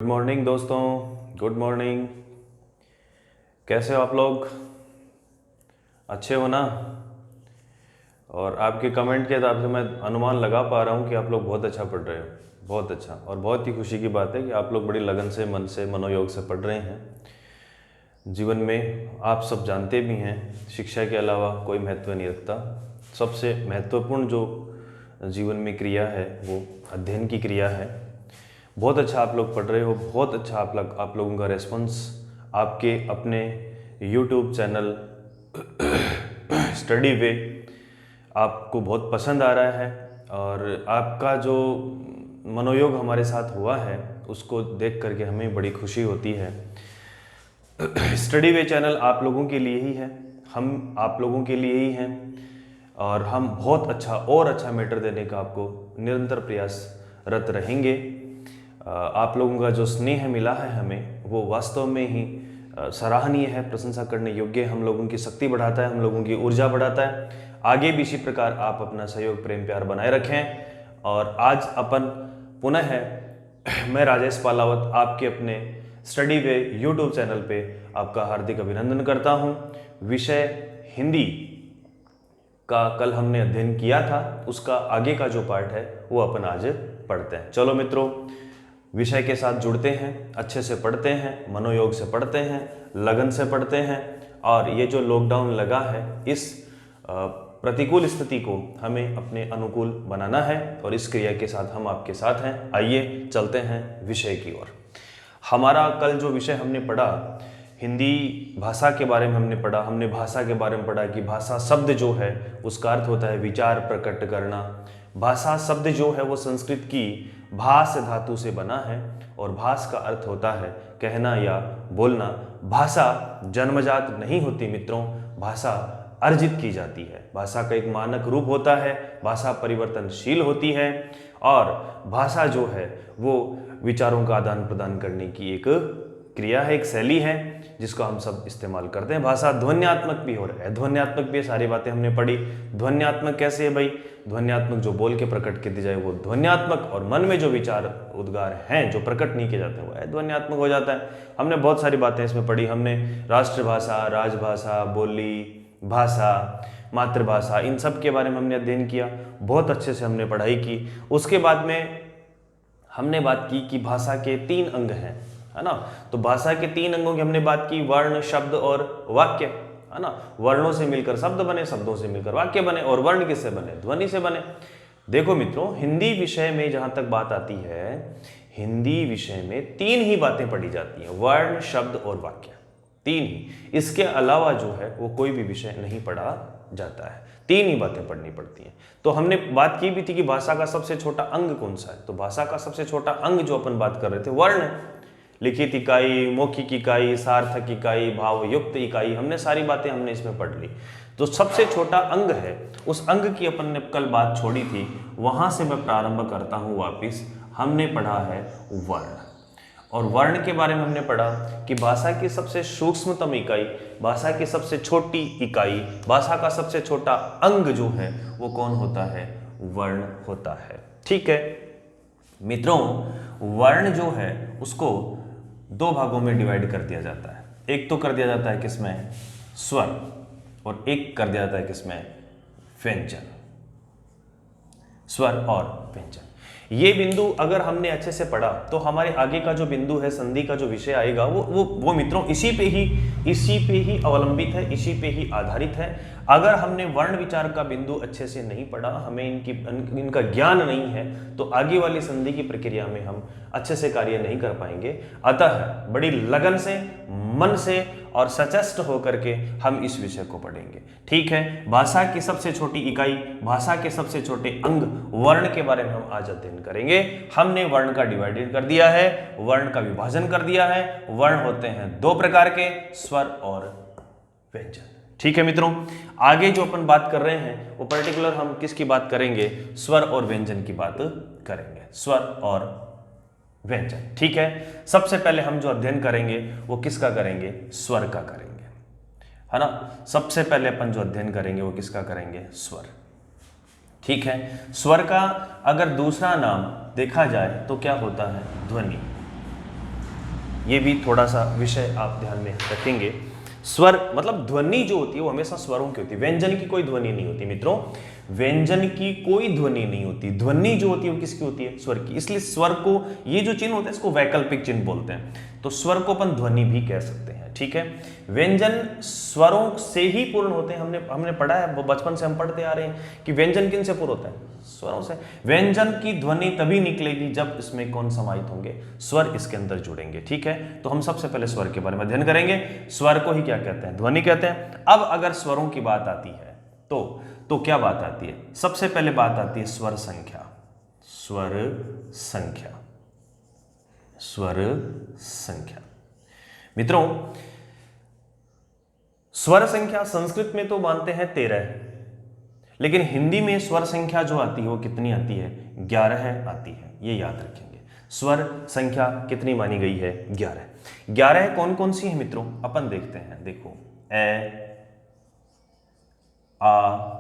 Good morning दोस्तों, good morning. कैसे हो आप लोग? अच्छे हो ना? और आपके कमेंट के हिसाब से मैं अनुमान लगा पा रहा हूँ कि आप लोग बहुत अच्छा पढ़ रहे हो, बहुत अच्छा। और बहुत ही खुशी की बात है कि आप लोग बड़ी लगन से, मन से, मनोयोग से पढ़ रहे हैं। जीवन में आप सब जानते भी हैं, शिक्षा के अलावा कोई महत्व नहीं रखता। सबसे महत्वपूर्ण जो जीवन में क्रिया है वो अध्ययन की क्रिया है। बहुत अच्छा आप लोग पढ़ रहे हो, बहुत अच्छा आप लोगों का रेस्पॉन्स आपके अपने यूट्यूब चैनल स्टडी वे आपको बहुत पसंद आ रहा है। और आपका जो मनोयोग हमारे साथ हुआ है उसको देख करके हमें बड़ी खुशी होती है। स्टडी वे चैनल आप लोगों के लिए ही है, हम आप लोगों के लिए ही हैं। और हम बहुत अच्छा और अच्छा मैटर देने का आपको निरंतर प्रयासरत रहेंगे। आप लोगों का जो स्नेह मिला है हमें वो वास्तव में ही सराहनीय है, प्रशंसा करने योग्य है। हम लोगों की शक्ति बढ़ाता है, हम लोगों की ऊर्जा बढ़ाता है। आगे भी इसी प्रकार आप अपना सहयोग, प्रेम, प्यार बनाए रखें। और आज अपन पुनः है मैं राजेश पालावत आपके अपने स्टडी वे यूट्यूब चैनल पे आपका हार्दिक अभिनंदन करता हूँ। विषय हिंदी का कल हमने अध्ययन किया था, उसका आगे का जो पार्ट है वो अपन आज पढ़ते हैं। चलो मित्रों, विषय के साथ जुड़ते हैं, अच्छे से पढ़ते हैं, मनोयोग से पढ़ते हैं, लगन से पढ़ते हैं। और ये जो लॉकडाउन लगा है, इस प्रतिकूल स्थिति को हमें अपने अनुकूल बनाना है और इस क्रिया के साथ हम आपके साथ हैं। आइए चलते हैं विषय की ओर। हमारा कल जो विषय हमने पढ़ा, हिंदी भाषा के बारे में हमने पढ़ा। हमने भाषा के बारे में पढ़ा कि भाषा शब्द जो है उसका अर्थ होता है विचार प्रकट करना। भाषा शब्द जो है वो संस्कृत की भास धातु से बना है और भास का अर्थ होता है कहना या बोलना। भाषा जन्मजात नहीं होती मित्रों, भाषा अर्जित की जाती है। भाषा का एक मानक रूप होता है, भाषा परिवर्तनशील होती है और भाषा जो है वो विचारों का आदान प्रदान करने की एक क्रिया है, एक शैली है जिसको हम सब इस्तेमाल करते हैं। भाषा ध्वन्यात्मक भी हो रहा है, ध्वन्यात्मक भी, सारी बातें हमने पढ़ी। ध्वन्यात्मक कैसे है भाई? ध्वन्यात्मक जो बोल के प्रकट कर दी जाए वो ध्वन्यात्मक, और मन में जो विचार उद्गार हैं जो प्रकट नहीं किए जाते वो ध्वन्यात्मक हो जाता है। हमने बहुत सारी बातें इसमें पढ़ी। हमने राष्ट्रभाषा, राजभाषा, बोली भाषा, मातृभाषा, इन सब के बारे में हमने अध्ययन किया। बहुत अच्छे से हमने पढ़ाई की। उसके बाद में हमने बात की कि भाषा के 3 अंग हैं, है ना। तो भाषा के 3 अंगों की हमने बात की, वर्ण, शब्द और वाक्य, है ना। वर्णों से मिलकर शब्द बने, शब्दों से मिलकर वाक्य बने, और वर्ण किससे बने? ध्वनि से बने। देखो मित्रों, हिंदी विषय में जहां तक बात आती है, हिंदी विषय में 3 ही बातें पढ़ी जाती हैं, वर्ण, शब्द और वाक्य, 3 ही। इसके अलावा जो है वो कोई भी विषय नहीं पढ़ा जाता है, 3 ही बातें पढ़नी पड़ती हैं। तो हमने बात की भी थी कि भाषा का सबसे छोटा अंग कौन सा है। तो भाषा का सबसे छोटा अंग जो अपन बात कर रहे थे वर्ण है। लिखित इकाई, मौखिक इकाई, सार्थक इकाई, भावयुक्त इकाई, हमने सारी बातें हमने इसमें पढ़ ली। तो सबसे छोटा अंग है, उस अंग की अपन ने कल बात छोड़ी थी, वहां से मैं प्रारंभ करता हूं वापिस। हमने पढ़ा है वर्ण, और वर्ण के बारे में हमने पढ़ा कि भाषा की सबसे सूक्ष्मतम इकाई, भाषा की सबसे छोटी इकाई, भाषा का सबसे छोटा अंग जो है वो कौन होता है? वर्ण होता है। ठीक है मित्रों, वर्ण जो है उसको 2 भागों में डिवाइड कर दिया जाता है। एक तो कर दिया जाता है किसमें? स्वर, और एक कर दिया जाता है किसमें? व्यंजन। स्वर और व्यंजन, ये बिंदु अगर हमने अच्छे से पढ़ा तो हमारे आगे का जो बिंदु है, संधि का जो विषय आएगा वो मित्रों इसी पे ही अवलंबित है, इसी पे ही आधारित है। अगर हमने वर्ण विचार का बिंदु अच्छे से नहीं पढ़ा, हमें इनका ज्ञान नहीं है, तो आगे वाली संधि की प्रक्रिया में हम अच्छे से कार्य नहीं कर पाएंगे। अतः बड़ी लगन से, मन से और सचेष्ट होकर के हम इस विषय को पढ़ेंगे। ठीक है, भाषा की सबसे छोटी इकाई, भाषा के सबसे छोटे अंग वर्ण के बारे में हम आज अध्ययन करेंगे। हमने वर्ण का डिवाइडेड कर दिया है, वर्ण का विभाजन कर दिया है। वर्ण होते हैं 2 प्रकार के, स्वर और व्यंजन। ठीक है मित्रों, आगे जो अपन बात कर रहे हैं वो पर्टिकुलर हम किसकी बात करेंगे? स्वर और व्यंजन की बात करेंगे, स्वर और व्यंजन। ठीक है, सबसे पहले हम जो अध्ययन करेंगे वो किसका करेंगे? स्वर का करेंगे, है ना। सबसे पहले अपन जो अध्ययन करेंगे वो किसका करेंगे? स्वर। ठीक है, स्वर का अगर दूसरा नाम देखा जाए तो क्या होता है? ध्वनि। ये भी थोड़ा सा विषय आप ध्यान में रखेंगे। स्वर मतलब ध्वनि जो होती है वो हमेशा स्वरों की होती है, व्यंजन की कोई ध्वनि नहीं होती मित्रों, व्यंजन की कोई ध्वनि नहीं होती। ध्वनि जो होती है वो किसकी होती है? स्वर की। इसलिए स्वर को, ये जो चिन्ह होता है इसको वैकल्पिक चिन्ह बोलते हैं। तो स्वर को अपन ध्वनि भी कह सकते हैं, ठीक है। व्यंजन स्वरों से ही पूर्ण होते हैं। हमने पढ़ा है, बचपन से हम पढ़ते आ रहे हैं कि व्यंजन किन से पूर्ण होता है? स्वरों से। व्यंजन की ध्वनि तभी निकलेगी जब इसमें कौन समाहित होंगे? स्वर इसके अंदर जुड़ेंगे, ठीक है। तो हम सबसे पहले स्वर के बारे में अध्ययन करेंगे। स्वर को ही क्या कहते हैं? ध्वनि कहते हैं। अब अगर स्वरों की बात आती है तो क्या बात आती है? सबसे पहले बात आती है स्वर संख्या। स्वर संख्या, स्वर संख्या। मित्रों, स्वर संख्या संस्कृत में तो मानते हैं 13, लेकिन हिंदी में स्वर संख्या जो आती है वो कितनी आती है? 11 आती है। ये याद रखेंगे। स्वर संख्या कितनी मानी गई है? 11। 11 कौन कौन सी है मित्रों? अपन देखते हैं। देखो, ए, आ,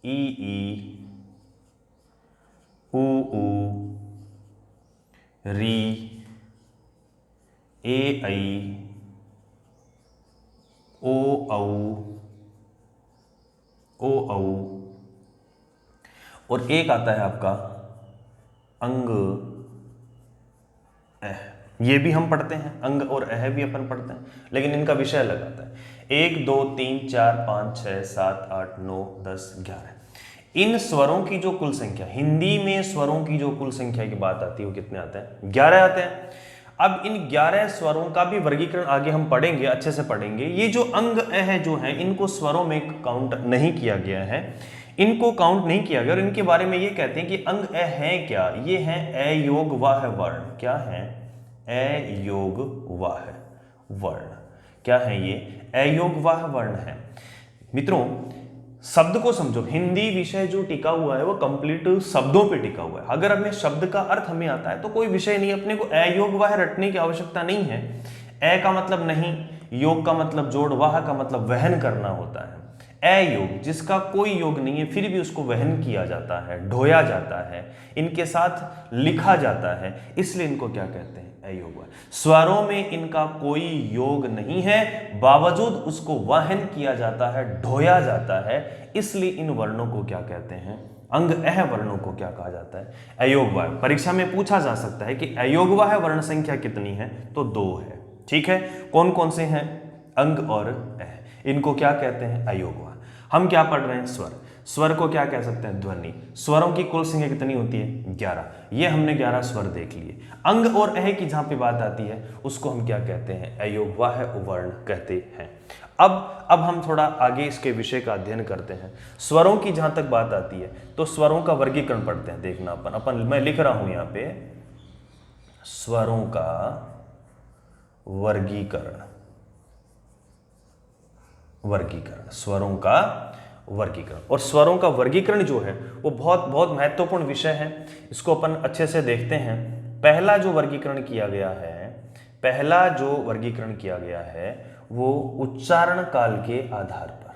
ई, ऊ, री, ए, ऐ, ओ, औ, और एक आता है आपका अंग, अह। ये भी हम पढ़ते हैं, अंग और अह भी अपन पढ़ते हैं, लेकिन इनका विषय अलग आता है। 1 2 3 4 5 6 7 8 9 10 11। इन स्वरों की जो कुल संख्या, हिंदी में स्वरों की जो कुल संख्या की बात आती है वो कितने आते हैं? 11 आते हैं। अब इन 11 स्वरों का भी वर्गीकरण आगे हम पढ़ेंगे, अच्छे से पढ़ेंगे। ये जो अंग अह जो है, इनको स्वरों में काउंट नहीं किया गया है, इनको काउंट नहीं किया गया। और इनके बारे में ये कहते हैं कि अंग अ है क्या? ये है अयोग वाह वर्ण। क्या है? अयोग वाह वर्ण। क्या है ये? अयोग वाह वर्ण है। मित्रों, शब्द को समझो। हिंदी विषय जो टिका हुआ है वो कंप्लीट शब्दों पे टिका हुआ है। अगर हमें शब्द का अर्थ हमें आता है तो कोई विषय नहीं, अपने को अयोग वाह रटने की आवश्यकता नहीं है। अ का मतलब नहीं, योग का मतलब जोड़, वाह का मतलब वहन करना होता है। अयोग जिसका कोई योग नहीं है फिर भी उसको वहन किया जाता है, ढोया जाता है, इनके साथ लिखा जाता है, इसलिए इनको क्या कहते हैं? अयोग। स्वरों में इनका कोई योग नहीं है, बावजूद उसको वाहन किया जाता है, ढोया जाता है, इसलिए इन वर्णों को क्या कहते हैं? अंग अह वर्णों को क्या कहा जाता है? अयोगवाह। परीक्षा में पूछा जा सकता है कि अयोगवाह वर्ण संख्या कितनी है? तो 2 है, ठीक है। कौन कौन से हैं? अंग और अह। इनको क्या कहते हैं? अयोगवाह। हम क्या पढ़ रहे हैं? स्वर। स्वर को क्या कह सकते हैं? ध्वनि। स्वरों की कुल संख्या कितनी होती है? 11। ये हमने 11 स्वर देख लिए। अंग और अह की जहां पे बात आती है उसको हम क्या कहते हैं? अयोगवाह वर्ण कहते हैं। अब हम थोड़ा आगे इसके विषय का अध्ययन करते हैं। स्वरों की जहां तक बात आती है तो स्वरों का वर्गीकरण पढ़ते हैं। देखना अपन मैं लिख रहा हूं यहां पे स्वरों का वर्गीकरण। स्वरों का वर्गीकरण। और स्वरों का वर्गीकरण जो है वो बहुत बहुत महत्वपूर्ण विषय है। इसको अपन अच्छे से देखते हैं। पहला जो वर्गीकरण किया गया है वो उच्चारण काल के आधार पर,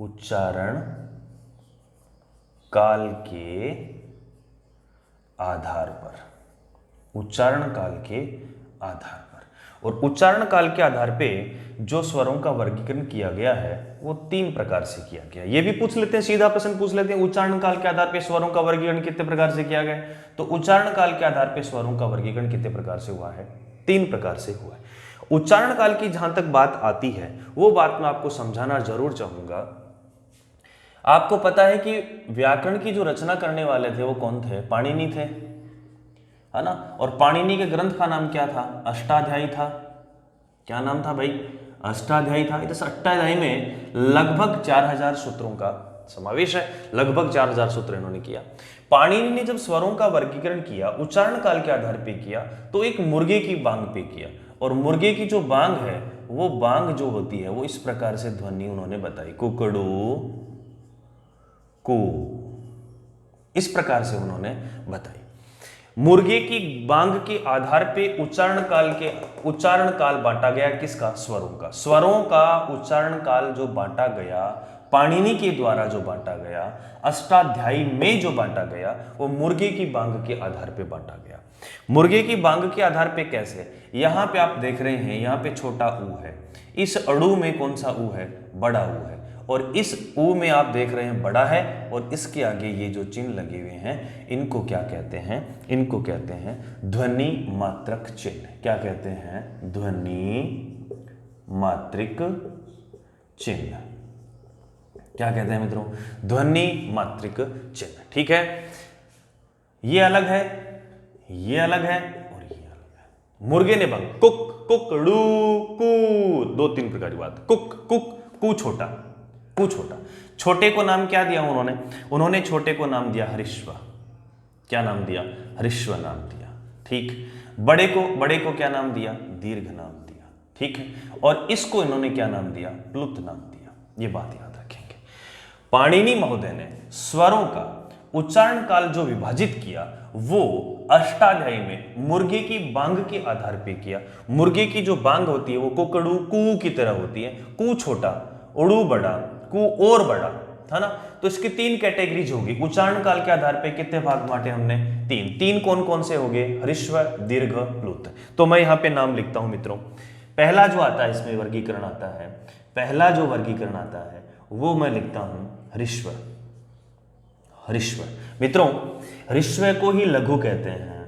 उच्चारण काल के आधार पर, उच्चारण काल के आधार पर। और उच्चारण काल के आधार पे जो स्वरों का वर्गीकरण किया गया है वो 3 प्रकार से किया गया। ये भी पूछ लेते हैं, सीधा प्रश्न पूछ लेते हैं, उच्चारण काल के आधार पे स्वरों का वर्गीकरण कितने प्रकार से किया गया? तो उच्चारण काल के आधार पे स्वरों का वर्गीकरण कितने प्रकार से हुआ है? 3 प्रकार से हुआ है। उच्चारण काल की जहां तक बात आती है वो बात मैं आपको समझाना जरूर चाहूंगा। आपको पता है कि व्याकरण की जो रचना करने वाले थे वो कौन थे? पाणिनि थे, है ना। और पाणिनि के ग्रंथ का नाम क्या था? अष्टाध्यायी था। क्या नाम था भाई? अष्टाध्यायी था। इस अष्टाध्यायी में लगभग 4000 सूत्रों का समावेश है। लगभग 4000 सूत्र इन्होंने किया। पाणिनि ने जब स्वरों का वर्गीकरण किया, उच्चारण काल के आधार पे किया, तो एक मुर्गे की बांग पे किया। और मुर्गे की जो बांग है वो बांग जो होती है वो इस प्रकार से ध्वनि उन्होंने बताई, कुकड़ू कू, इस प्रकार से उन्होंने बताई। मुर्गे की बांग के आधार पे उच्चारण काल बांटा गया। किसका? स्वरों का। स्वरों का उच्चारण काल जो बांटा गया, पाणिनि के द्वारा जो बांटा गया, अष्टाध्यायी में जो बांटा गया, वो मुर्गे की बांग के आधार पे बांटा गया। मुर्गे की बांग के आधार पे कैसे? यहां पे आप देख रहे हैं, यहां पे छोटा ऊ है, इस अड़ू में कौन सा ऊ है? बड़ा ऊ है, और इस ऊ में आप देख रहे हैं बड़ा है, और इसके आगे ये जो चिन्ह लगे हुए हैं इनको क्या कहते हैं? इनको कहते हैं ध्वनि मात्रक चिन्ह। क्या कहते हैं? ध्वनि मात्रिक चिन्ह। क्या कहते हैं मित्रों? ध्वनि मात्रिक चिन्ह। ठीक है, ये अलग है, ये अलग है, और ये अलग है। मुर्गे ने बंग, कुक कुकड़ू कू, दो तीन प्रकार की बात। कुक कुक, कू छोटा, कू छोटा। छोटे को नाम क्या दिया उन्होंने छोटे को नाम दिया हरिश्व। क्या नाम दिया? हरिश्व नाम दिया। ठीक। बड़े को क्या नाम दिया? दीर्घ नाम दिया। ठीक है, और इसको इन्होंने क्या नाम दिया? प्लुत नाम दिया। ये बात याद रखेंगे। पाणिनि महोदय ने स्वरों का उच्चारण काल जो विभाजित किया वो अष्टाध्यायी में मुर्गे की बांग के आधार पे किया। मुर्गे की जो बांग होती है वो कुकड़ू कू की तरह होती है, कू छोटा, उड़ू बड़ा, कू और बड़ा, है ना। तो इसकी तीन कैटेगरीज होगी। उच्चारण काल के आधार पे कितने भाग बांटे हमने? तीन कौन कौन से हो गए? हरिश्व, दीर्घ, प्लुत। तो मैं यहां पे नाम लिखता हूं मित्रों। पहला जो आता है इसमें वर्गीकरण आता है, पहला जो वर्गीकरण आता है वो मैं लिखता हूं हरिश्व। हरिश्व मित्रों, हरिश्व को ही लघु कहते हैं,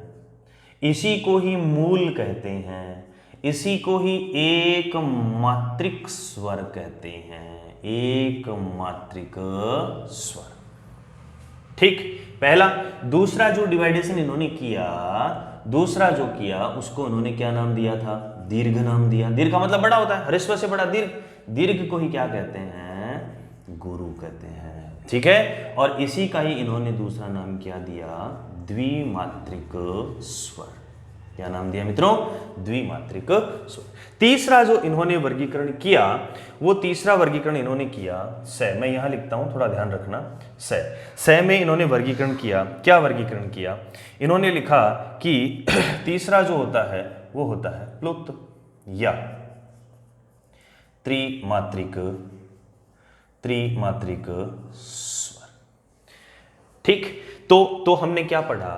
इसी को ही मूल कहते हैं, इसी को ही एक मात्रिक स्वर कहते हैं। एक मात्रिक स्वर। ठीक, पहला। दूसरा जो डिवाइडेशन इन्होंने किया, दूसरा जो किया उसको उन्होंने क्या नाम दिया था? दीर्घ नाम दिया। दीर्घ का मतलब बड़ा होता है, हरिश्व से बड़ा दीर्घ। दीर्घ को ही क्या कहते हैं? गुरु कहते हैं। ठीक है, और इसी का ही इन्होंने दूसरा नाम क्या दिया? द्विमात्रिक स्वर। क्या नाम दिया मित्रों? द्विमात्रिक स्वर। तीसरा जो इन्होंने वर्गीकरण किया, वो तीसरा वर्गीकरण इन्होंने किया स। मैं यहां लिखता हूं, थोड़ा ध्यान रखना। स में इन्होंने वर्गीकरण किया। क्या वर्गीकरण किया? इन्होंने लिखा कि तीसरा जो होता है वो होता है प्लुत या त्रिमात्रिक स्वर। ठीक, तो हमने क्या पढ़ा?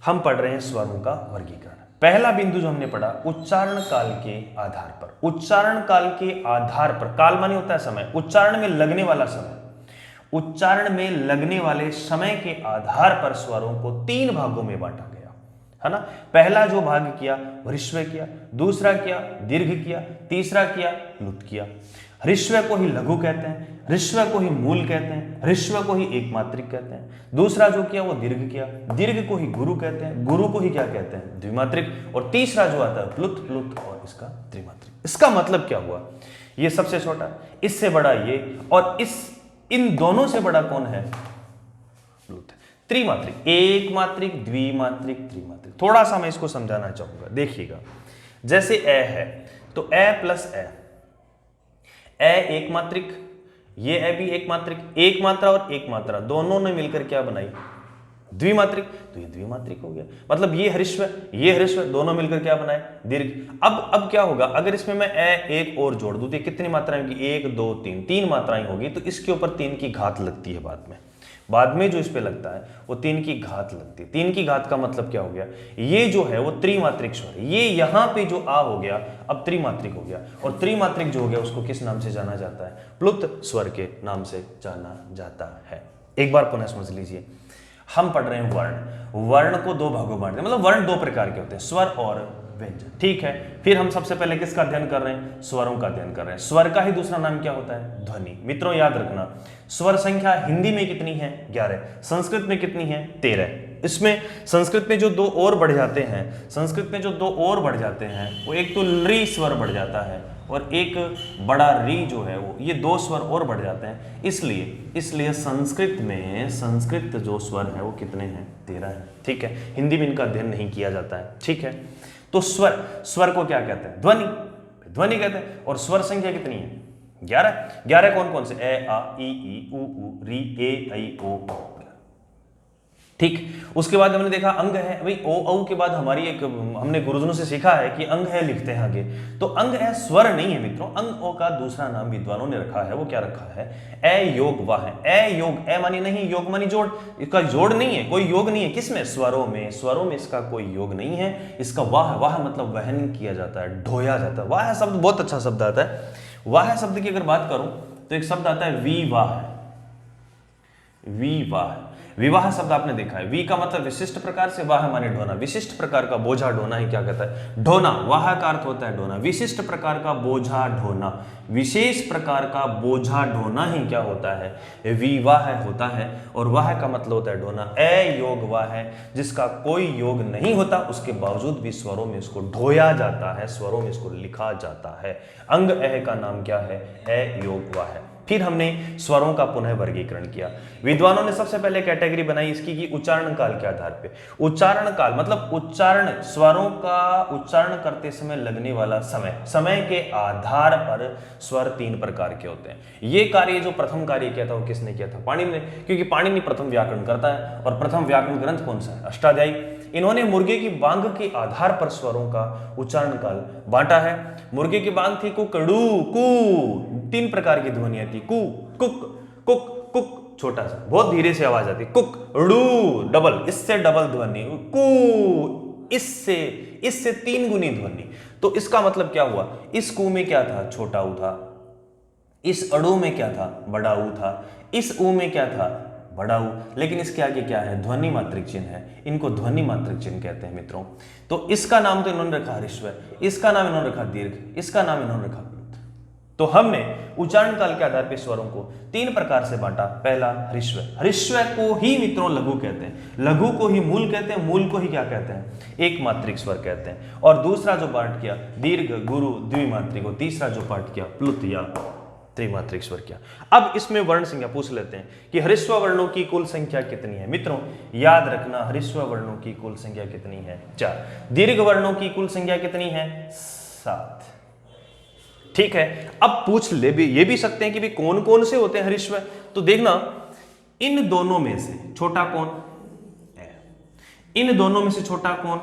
हम पढ़ रहे हैं स्वरों का वर्गीकरण। पहला बिंदु जो हमने पढ़ा, उच्चारण काल के आधार पर। उच्चारण काल के आधार पर, काल माने होता है समय, उच्चारण में लगने वाला समय। उच्चारण में लगने वाले समय के आधार पर स्वरों को तीन भागों में बांटा गया, है ना। पहला जो भाग किया हरिश्व किया, दूसरा किया दीर्घ किया, तीसरा किया प्लुत किया। हरिश्व को ही लघु कहते हैं, हरिश्व को ही मूल कहते हैं, हरिश्व को ही एक मात्रिक कहते हैं। दूसरा जो किया वो दीर्घ किया, दीर्घ को ही गुरु कहते हैं, गुरु को ही क्या कहते हैं? द्विमात्रिक। और तीसरा जो आता है प्लुत, और इसका त्रिमात्रिक। इसका मतलब क्या हुआ? ये सबसे छोटा, इससे बड़ा ये, और इन दोनों से बड़ा कौन है? प्लुत। त्रिमात्रिक, एक मात्रिक, द्विमात्रिक, त्रिमात्रिक। थोड़ा सा मैं इसको समझाना चाहूंगा, देखिएगा। जैसे ए है तो ए प्लस ए एक मात्रिक, ये ए भी एक मात्रिक। एक मात्रा और एक मात्रा दोनों ने मिलकर क्या बनाई? द्विमात्रिक। तो ये द्विमात्रिक हो गया। मतलब ये हरिश्व दोनों मिलकर क्या बनाए? दीर्घ। अब क्या होगा? अगर इसमें मैं ए एक और जोड़ दूं तो कितनी मात्राएं होगी? 1 2 3, 3 मात्राएं होगी। तो इसके ऊपर 3 की घात लगती है बाद में जो इस पे लगता है वो 3 की घात लगती है। 3 की घात का मतलब क्या हो गया? ये जो है वो त्रिमात्रिक स्वर है। ये यहां पे जो आ हो गया अब त्रिमात्रिक हो गया, और त्रिमात्रिक जो हो गया उसको किस नाम से जाना जाता है? प्लुत स्वर के नाम से जाना जाता है। एक बार पुनः समझ लीजिए, हम पढ़ रहे हैं वर्ण। वर्ण को दो भागों में बांटते हैं, मतलब वर्ण दो प्रकार के होते हैं, स्वर और व्यंजन। ठीक है, फिर हम सबसे पहले किसका अध्ययन कर रहे हैं? स्वरों का अध्ययन कर रहे हैं। स्वर का ही दूसरा नाम क्या होता है? ध्वनि। मित्रों याद रखना, स्वर संख्या हिंदी में कितनी है? 11। संस्कृत में कितनी है? 13। इसमें संस्कृत में जो दो और बढ़ जाते हैं, संस्कृत में जो दो और बढ़ जाते हैं वो एक तो री स्वर बढ़ जाता है, और एक बड़ा री जो है वो, ये दो स्वर और बढ़ जाते हैं। इसलिए संस्कृत जो स्वर है वो कितने हैं? 13 है। ठीक है, हिंदी में इनका अध्ययन नहीं किया जाता है। ठीक है, तो स्वर को क्या कहते हैं? ध्वनि कहते हैं। और स्वर संख्या कितनी है? 11 कौन कौन से? ए आ ई उ री ए ऐ ओ। ठीक। उसके बाद हमने देखा अंग है भाई, ओ औ के बाद हमारी एक हमने गुरुजनों से सीखा है कि अंग है, लिखते हैं आगे। तो अंग है, स्वर नहीं है मित्रों। अंग ओ का दूसरा नाम विद्वानों ने रखा है, वो क्या रखा है? ए योग वाह है। ए योग, ए मानी नहीं, योग मानी जोड़। इसका जोड़ नहीं है, कोई योग नहीं है। किसमें? स्वरों में। स्वरों में इसका कोई योग नहीं है। इसका वाह, वाह मतलब वहन किया जाता है, ढोया जाता है। वाह शब्द बहुत अच्छा शब्द आता है। वाह शब्द की अगर बात करूं तो एक शब्द आता है विवाह। विवाह, विवाह शब्द आपने देखा है। वी का मतलब विशिष्ट प्रकार से, वाह माने ढोना। विशिष्ट प्रकार का बोझा ढोना ही क्या कहता है? ढोना। वाह का अर्थ होता है ढोना। विशिष्ट प्रकार का बोझा ढोना, विशेष प्रकार का बोझा ढोना ही क्या होता है? विवाह होता है। और वाह का मतलब होता है ढोना। ए योग वाह है, जिसका कोई योग नहीं होता, उसके बावजूद भी स्वरों में इसको ढोया जाता है, स्वरों में इसको लिखा जाता है। अंग ए का नाम क्या है? ए योग वाह है। फिर हमने स्वरों का पुनः वर्गीकरण किया। विद्वानों ने सबसे पहले कैटेगरी बनाई इसकी कि उच्चारण काल के आधार पे। उच्चारण काल मतलब उच्चारण, स्वरों का उच्चारण करते समय लगने वाला समय। समय के आधार पर स्वर 3 प्रकार के होते हैं। ये कार्य जो प्रथम कार्य किया था वो किसने किया था? पाणिनि ने, क्योंकि पाणिनि प्रथम व्याकरण करता है। और प्रथम व्याकरण ग्रंथ कौन सा है? अष्टाध्यायी। इन्होंने मुर्गे की बांग के आधार पर स्वरों का उच्चारण काल बांटा है। मुर्गे की बांग थी कुकड़ू, कू, 3 प्रकार की ध्वनियां थी। कू, कुक, कुक, कुक छोटा सा, बहुत धीरे से आवाज आती। कुक, ड़ू डबल, इससे डबल ध्वनि। कू, इससे 3 गुनी ध्वनि। तो इसका मतलब क्या हुआ? इस कू में क्या था? छोटा ऊ था। इस अड़ू में क्या था? बड़ा ऊ था। इस ऊ में क्या था? बड़ा ऊ। लेकिन इसके आगे क्या है? ध्वनि मात्रिक चिन्ह है। इनको ध्वनि मात्रिक चिन्ह कहते हैं मित्रों। तो इसका नाम तो इन्होंने रखा ह्रस्व, इसका नाम इन्होंने रखा दीर्घ, इसका नाम इन्होंने रखा प्लुत। तो हमने उच्चारण काल के आधार पर स्वरों को 3 प्रकार से बांटा। पहला ह्रस्व, ह्रस्व को ही मित्रों लघु कहते हैं। लघु को ही मूल कहते हैं। मूल को ही क्या कहते हैं? एक मात्रिक स्वर कहते हैं। और दूसरा जो पाठ किया दीर्घ, गुरु, द्विमात्रिक। और तीसरा जो पाठ किया प्लुत या त्रिमात्रिक स्वर किया। अब इसमें वर्ण संख्या पूछ लेते हैं कि ह्रस्व वर्णों की कुल संख्या कितनी है। मित्रों याद रखना, ह्रस्व वर्णों की कुल संख्या कितनी है? 4। दीर्घ वर्णों की कुल संख्या कितनी है? 7। ठीक है। अब पूछ ले भी ये भी सकते हैं कि भी कौन कौन से होते हैं ह्रस्व। तो देखना, इन दोनों में से छोटा कौन? ए। इन दोनों में से छोटा कौन?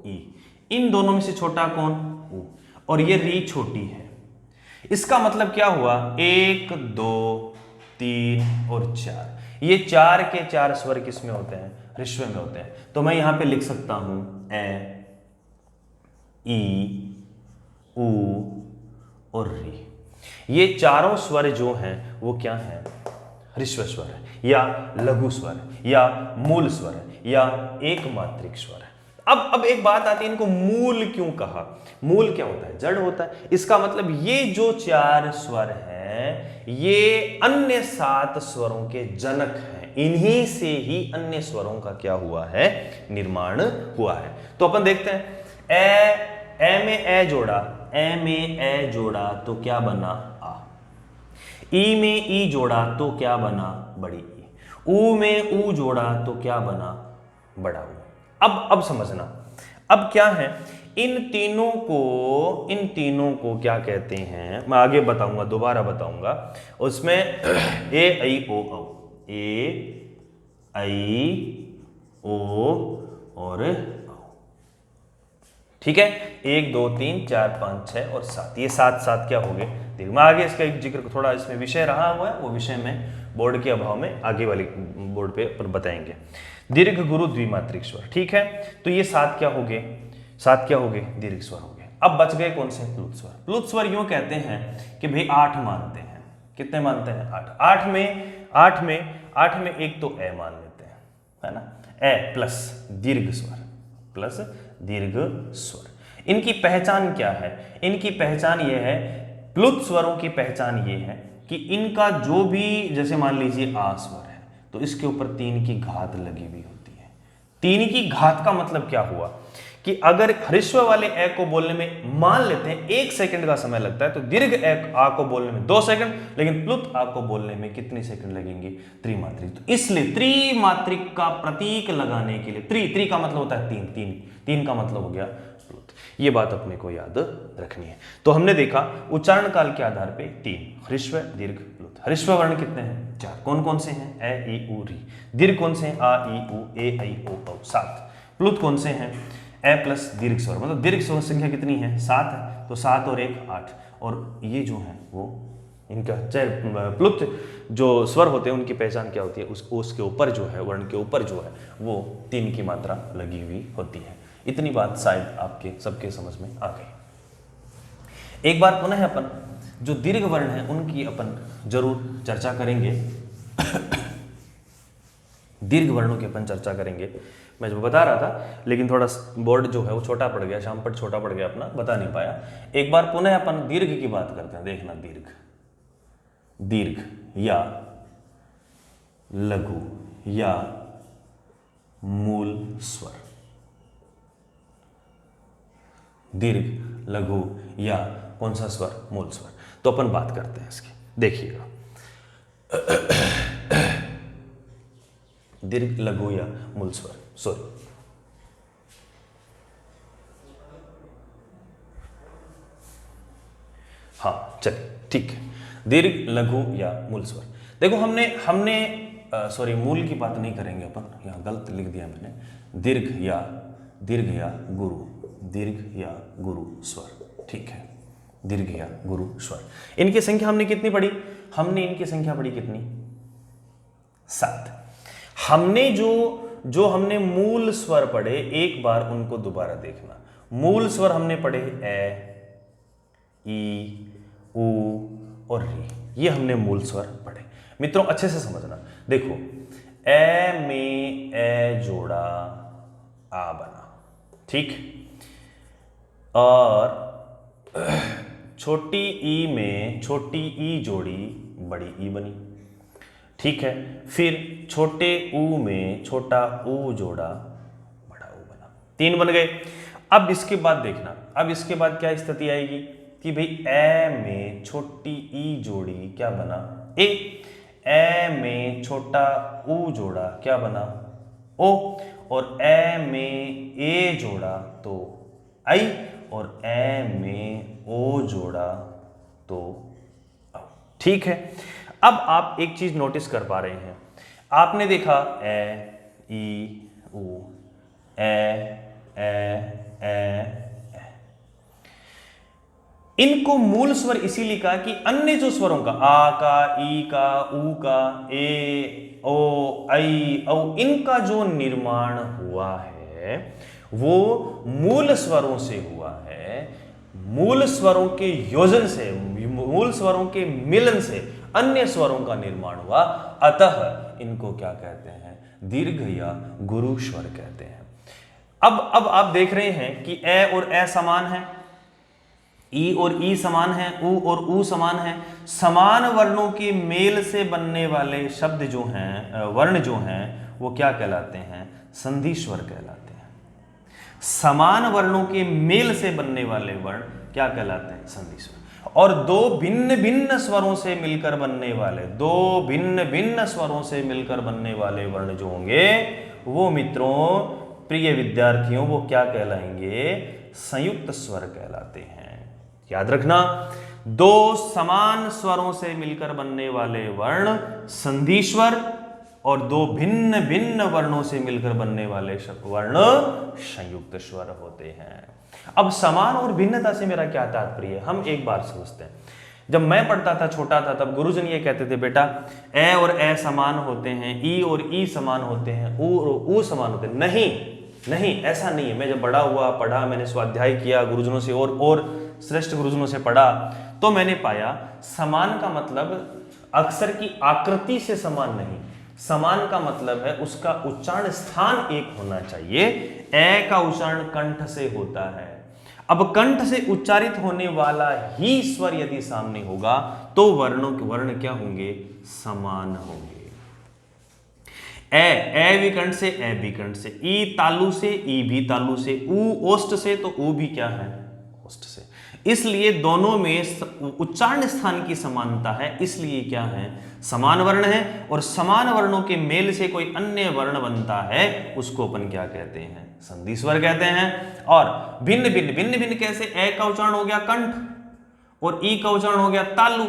ई। इन दोनों में से छोटा कौन? ऊ। और ये री छोटी है। इसका मतलब क्या हुआ? 1, 2, 3 और 4। ये 4 के 4 स्वर किस में होते हैं? ह्रस्व में होते हैं। तो मैं यहां पे लिख सकता हूं ए, ई, ऊ और री। ये चारों स्वर जो हैं वो क्या हैं? ह्रस्व स्वर है, या लघु स्वर है, या मूल स्वर है, या एक मात्रिक स्वर है। अब एक बात आती है, इनको मूल क्यों कहा? मूल क्या होता है? जड़ होता है। इसका मतलब ये जो 4 स्वर हैं ये अन्य 7 स्वरों के जनक हैं। इन्हीं से ही अन्य स्वरों का क्या हुआ है? निर्माण हुआ है। तो अपन देखते हैं, ए में ए जोड़ा, ए में ए जोड़ा तो क्या बना? आ। ई में ई जोड़ा तो क्या बना? बड़ी ई। ऊ में ऊ जोड़ा तो क्या बना? बड़ा ऊ। अब समझना, अब क्या है? इन तीनों को क्या कहते हैं मैं आगे बताऊंगा, दोबारा बताऊंगा। उसमें ए आई ओ औ, ए आई ओ और औ। ठीक है। 1 2 3 4 5 6 और 7, ये 7 क्या हो गए? देखो मैं आगे इसका एक जिक्र थोड़ा इसमें विषय रहा हुआ है, वो विषय में बोर्ड के अभाव में आगे वाली बोर्ड पे पर बताएंगे। दीर्घ, गुरु, द्विमात्रिक स्वर। ठीक है। तो ये 7 क्या हो गए? 7 क्या हो गए? दीर्घ स्वर हो गए। अब बच गए कौन से? प्लुत स्वर। प्लुत स्वर यूं कहते हैं कि भाई 8 मानते हैं। कितने मानते हैं? 8। 8 में एक तो ए मान लेते हैं, है ना? ए प्लस दीर्घ स्वर, प्लस दीर्घ स्वर। इनकी पहचान क्या है? इनकी पहचान ये है, प्लुत स्वरों की पहचान ये है कि इनका जो भी, जैसे मान लीजिए आ स्वर है तो इसके ऊपर 3 की घात लगी हुई होती है। 3 की घात का मतलब क्या हुआ कि अगर ह्रस्व वाले ए को बोलने में मान लेते हैं 1 सेकंड का समय लगता है, तो दीर्घ ए आ को बोलने में 2 सेकंड, लेकिन प्लुत आ को बोलने में कितने सेकंड लगेंगे? त्रिमात्रिक। तो इसलिए त्रिमात्रिक का प्रतीक लगाने के लिए, त्रि का मतलब होता है 3 का मतलब हो गया प्लुत। ये बात अपने को याद रखनी है। तो हमने देखा उच्चारण काल के आधार पर 3, ह्रस्व, दीर्घ, प्लुत। प्लुत। ह्रस्व वर्ण कितने हैं? 4। कौन कौन से हैं? ए ई उ री। दीर्घ कौन से हैं? आ ई उ ए ऐ ओ औ। 7। प्लुत कौन से हैं? ए प्लस दीर्घ स्वर, मतलब दीर्घ स्वर संख्या कितनी है? 7 है। तो 7 और 1 8। और ये जो है वो इनका चाहे प्लुत जो स्वर होते हैं उनकी पहचान क्या होती है? उसके ऊपर जो है, वर्ण के ऊपर जो है वो 3 की मात्रा लगी हुई होती है। इतनी बात शायद आपके सबके समझ में आ गई। एक बार पुनः अपन जो दीर्घ वर्ण है उनकी अपन जरूर चर्चा करेंगे। दीर्घ वर्णों की अपन चर्चा करेंगे। मैं जो बता रहा था, लेकिन थोड़ा बोर्ड जो है वो छोटा पड़ गया, शामपट छोटा पड़ गया अपना, बता नहीं पाया। एक बार पुनः अपन दीर्घ की बात करते हैं। देखना, दीर्घ, दीर्घ या लघु या मूल स्वर। दीर्घ, लघु या कौन सा स्वर? मूल स्वर। तो अपन बात करते हैं इसकी। देखिएगा, दीर्घ, लघु या मूल स्वर, सॉरी, हाँ चलिए ठीक है। दीर्घ, लघु या मूल स्वर। देखो हमने सॉरी, मूल की बात नहीं करेंगे अपन, यहाँ गलत लिख दिया मैंने। दीर्घ या गुरु, दीर्घ या गुरु स्वर, ठीक है। दीर्घ या गुरु स्वर, इनकी संख्या हमने कितनी पढ़ी? हमने इनकी संख्या पढ़ी कितनी? 7। हमने जो हमने मूल स्वर पढ़े, एक बार उनको दोबारा देखना। मूल स्वर हमने पढ़े ए, ई, उ और री, ये हमने मूल स्वर पढ़े। मित्रों अच्छे से समझना। देखो, ए में ए जोड़ा आ बना, ठीक, और छोटी ई में छोटी ई जोड़ी बड़ी ई बनी, ठीक है। फिर छोटे ऊ में छोटा ऊ जोड़ा बड़ा ऊ बना, 3 बन गए। अब इसके बाद देखना, अब इसके बाद क्या स्थिति आएगी कि भाई ए में छोटी ई जोड़ी क्या बना? ए में छोटा ऊ जोड़ा क्या बना? ओ। और ए में ए जोड़ा तो आई, और ए में ओ जोड़ा तो औ, ठीक है। अब आप एक चीज नोटिस कर पा रहे हैं, आपने देखा ए, ई, उ, ए, इनको मूल स्वर इसीलिए कहा कि अन्य जो स्वरों का आ का, ई का, उ का, ए, ओ, ऐ, औ, इनका जो निर्माण हुआ है वो मूल स्वरों से हुआ है। मूल स्वरों के योजन से, मूल स्वरों के मिलन से अन्य स्वरों का निर्माण हुआ, अतः इनको क्या कहते हैं? दीर्घ या गुरु स्वर कहते हैं। अब आप देख रहे हैं कि ए और ए समान है, ई और ई समान है, उ और उ समान है। समान वर्णों के मेल से बनने वाले शब्द जो हैं, वर्ण जो हैं, वो क्या कहलाते हैं? संधि स्वर कहलाते हैं। समान वर्णों के मेल से बनने वाले वर्ण क्या कहलाते हैं? संधि स्वर। और दो भिन्न भिन्न स्वरों से मिलकर बनने वाले, दो भिन्न भिन्न स्वरों से मिलकर बनने वाले वर्ण जो होंगे वो मित्रों, प्रिय विद्यार्थियों, वो क्या कहलाएंगे? संयुक्त स्वर कहलाते हैं। याद रखना, दो समान स्वरों से मिलकर बनने वाले वर्ण संधि स्वर, और दो भिन्न भिन्न वर्णों से मिलकर बनने वाले वर्ण संयुक्त स्वर होते हैं। अब समान और भिन्नता से मेरा क्या तात्पर्य है? हम एक बार समझते हैं। जब मैं पढ़ता था, छोटा था, तब गुरुजन ये कहते थे, बेटा ए और ए समान होते हैं, ई और ई समान होते हैं, उ और उ समान होते हैं। नहीं, ऐसा नहीं है। मैं जब बड़ा हुआ, पढ़ा, मैंने स्वाध्याय किया गुरुजनों से और श्रेष्ठ गुरुजनों से पढ़ा, तो मैंने पाया समान का मतलब अक्षर की आकृति से समान नहीं। समान का मतलब है उसका उच्चारण स्थान एक होना चाहिए। ए का उच्चारण कंठ से होता है। अब कंठ से उच्चारित होने वाला ही स्वर यदि सामने होगा तो वर्ण क्या होंगे? समान होंगे। ए भी कंठ से, ए भी कंठ से, ई तालु से, ई भी तालु से, उ ओष्ठ से, तो उ भी क्या है? ओष्ठ से। इसलिए दोनों में उच्चारण स्थान की समानता है, इसलिए क्या है? समान वर्ण है। और समान वर्णों के मेल से कोई अन्य वर्ण बनता है, उसको अपन क्या कहते हैं? संधि स्वर कहते हैं। और भिन्न भिन्न कैसे? ए का उच्चारण हो गया कंठ और ई का उच्चारण हो गया तालु।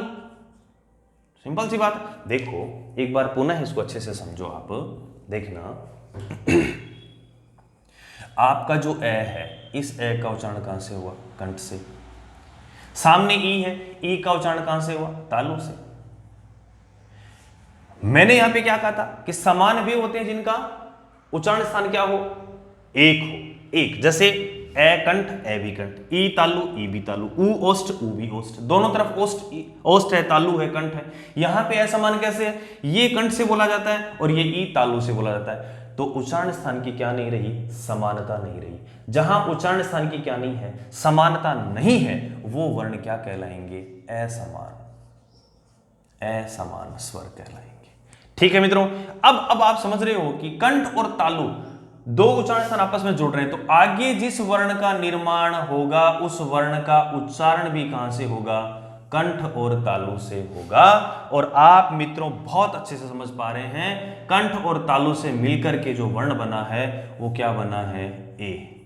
सिंपल सी बात है। देखो एक बार पुनः इसको अच्छे से समझो आप, देखना आपका जो ए है, इस ए का उच्चारण कहां से हुआ? कंठ से। सामने ई है, ई का उच्चारण कहां से हुआ? तालु से। मैंने यहां पे क्या कहा था कि समान वे होते हैं जिनका उच्चारण स्थान क्या हो? एक हो। एक, जैसे ए कंठ ए भी कंठ, ई तालु ई भी तालु, ऊ ओष्ठ ऊ भी ओष्ठ, दोनों तरफ ओष्ठ ओष्ठ है, तालु है, कंठ है। यहां पे असमान कैसे है? ये कंठ से बोला जाता है और ये ई तालु से बोला जाता है। तो उच्चारण स्थान की क्या नहीं रही? समानता नहीं रही। जहां उच्चारण स्थान की क्या नहीं है? समानता नहीं है, वो वर्ण क्या कहलाएंगे? असमान, असमान स्वर कहलाएंगे। ठीक है मित्रों, अब आप समझ रहे हो कि कंठ और तालु दो उच्चारण स्थान आपस में जुड़ रहे हैं, तो आगे जिस वर्ण का निर्माण होगा उस वर्ण का उच्चारण भी कहां से होगा? कंठ और तालु से होगा। और आप मित्रों बहुत अच्छे से समझ पा रहे हैं, कंठ और तालु से मिलकर के जो वर्ण बना है वो क्या बना है? ए।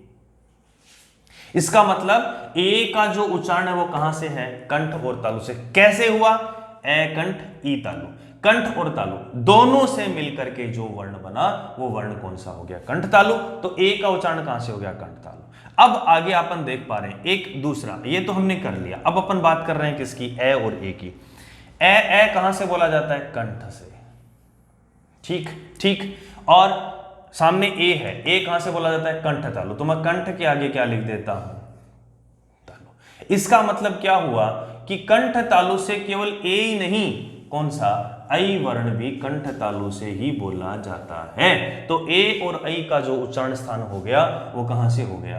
इसका मतलब ए का जो उच्चारण है वो कहां से है? कंठ और तालु से। कैसे हुआ? ए कंठ ई तालु, कंठ और तालु दोनों से मिलकर के जो वर्ण बना वो वर्ण कौन सा हो गया? कंठ तालु। तो ए का उच्चारण कहां से हो गया? कंठ तालु। अब आगे अपन देख पा रहे हैं एक दूसरा, ये तो हमने कर लिया। अब अपन बात कर रहे हैं किसकी? ए और ए की। ए कहां से बोला जाता है? कंठ से। ठीक ठीक। और सामने ए है, ए कहां से बोला जाता है? कंठ तालु। तो मैं कंठ के आगे क्या लिख देता हूं? तालु। इसका मतलब क्या हुआ कि कंठ तालु से केवल ए ही नहीं, कौन सा? ऐ वर्ण भी कंठ तालु से ही बोला जाता है। तो ए और ऐ का जो उच्चारण स्थान हो गया वो कहां से हो गया?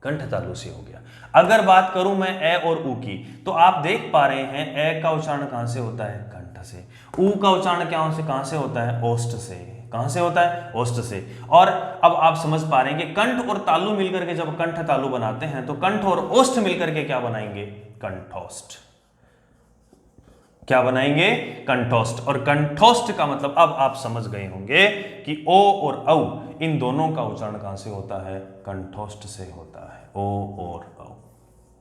कंठ तालु से हो गया। अगर बात करूं मैं ए और ऊ की, तो आप देख पा रहे हैं ए का उच्चारण कहां से होता है? कंठ से। ऊ का उच्चारण कहां से होता है? ओष्ठ से। कहां से होता है? ओष्ठ से। और अब आप समझ पा रहे हैं कि कंठ और तालु मिलकर के जब कंठ तालु बनाते हैं तो कंठ और ओष्ठ मिलकर के क्या बनाएंगे? कंठोष्ठ। क्या बनाएंगे? कंठोष्ठ। और कंठोष्ठ का मतलब अब आप समझ गए होंगे कि ओ और औ इन दोनों का उच्चारण कहां से होता है? कंठोष्ठ से होता है। ओ और औ।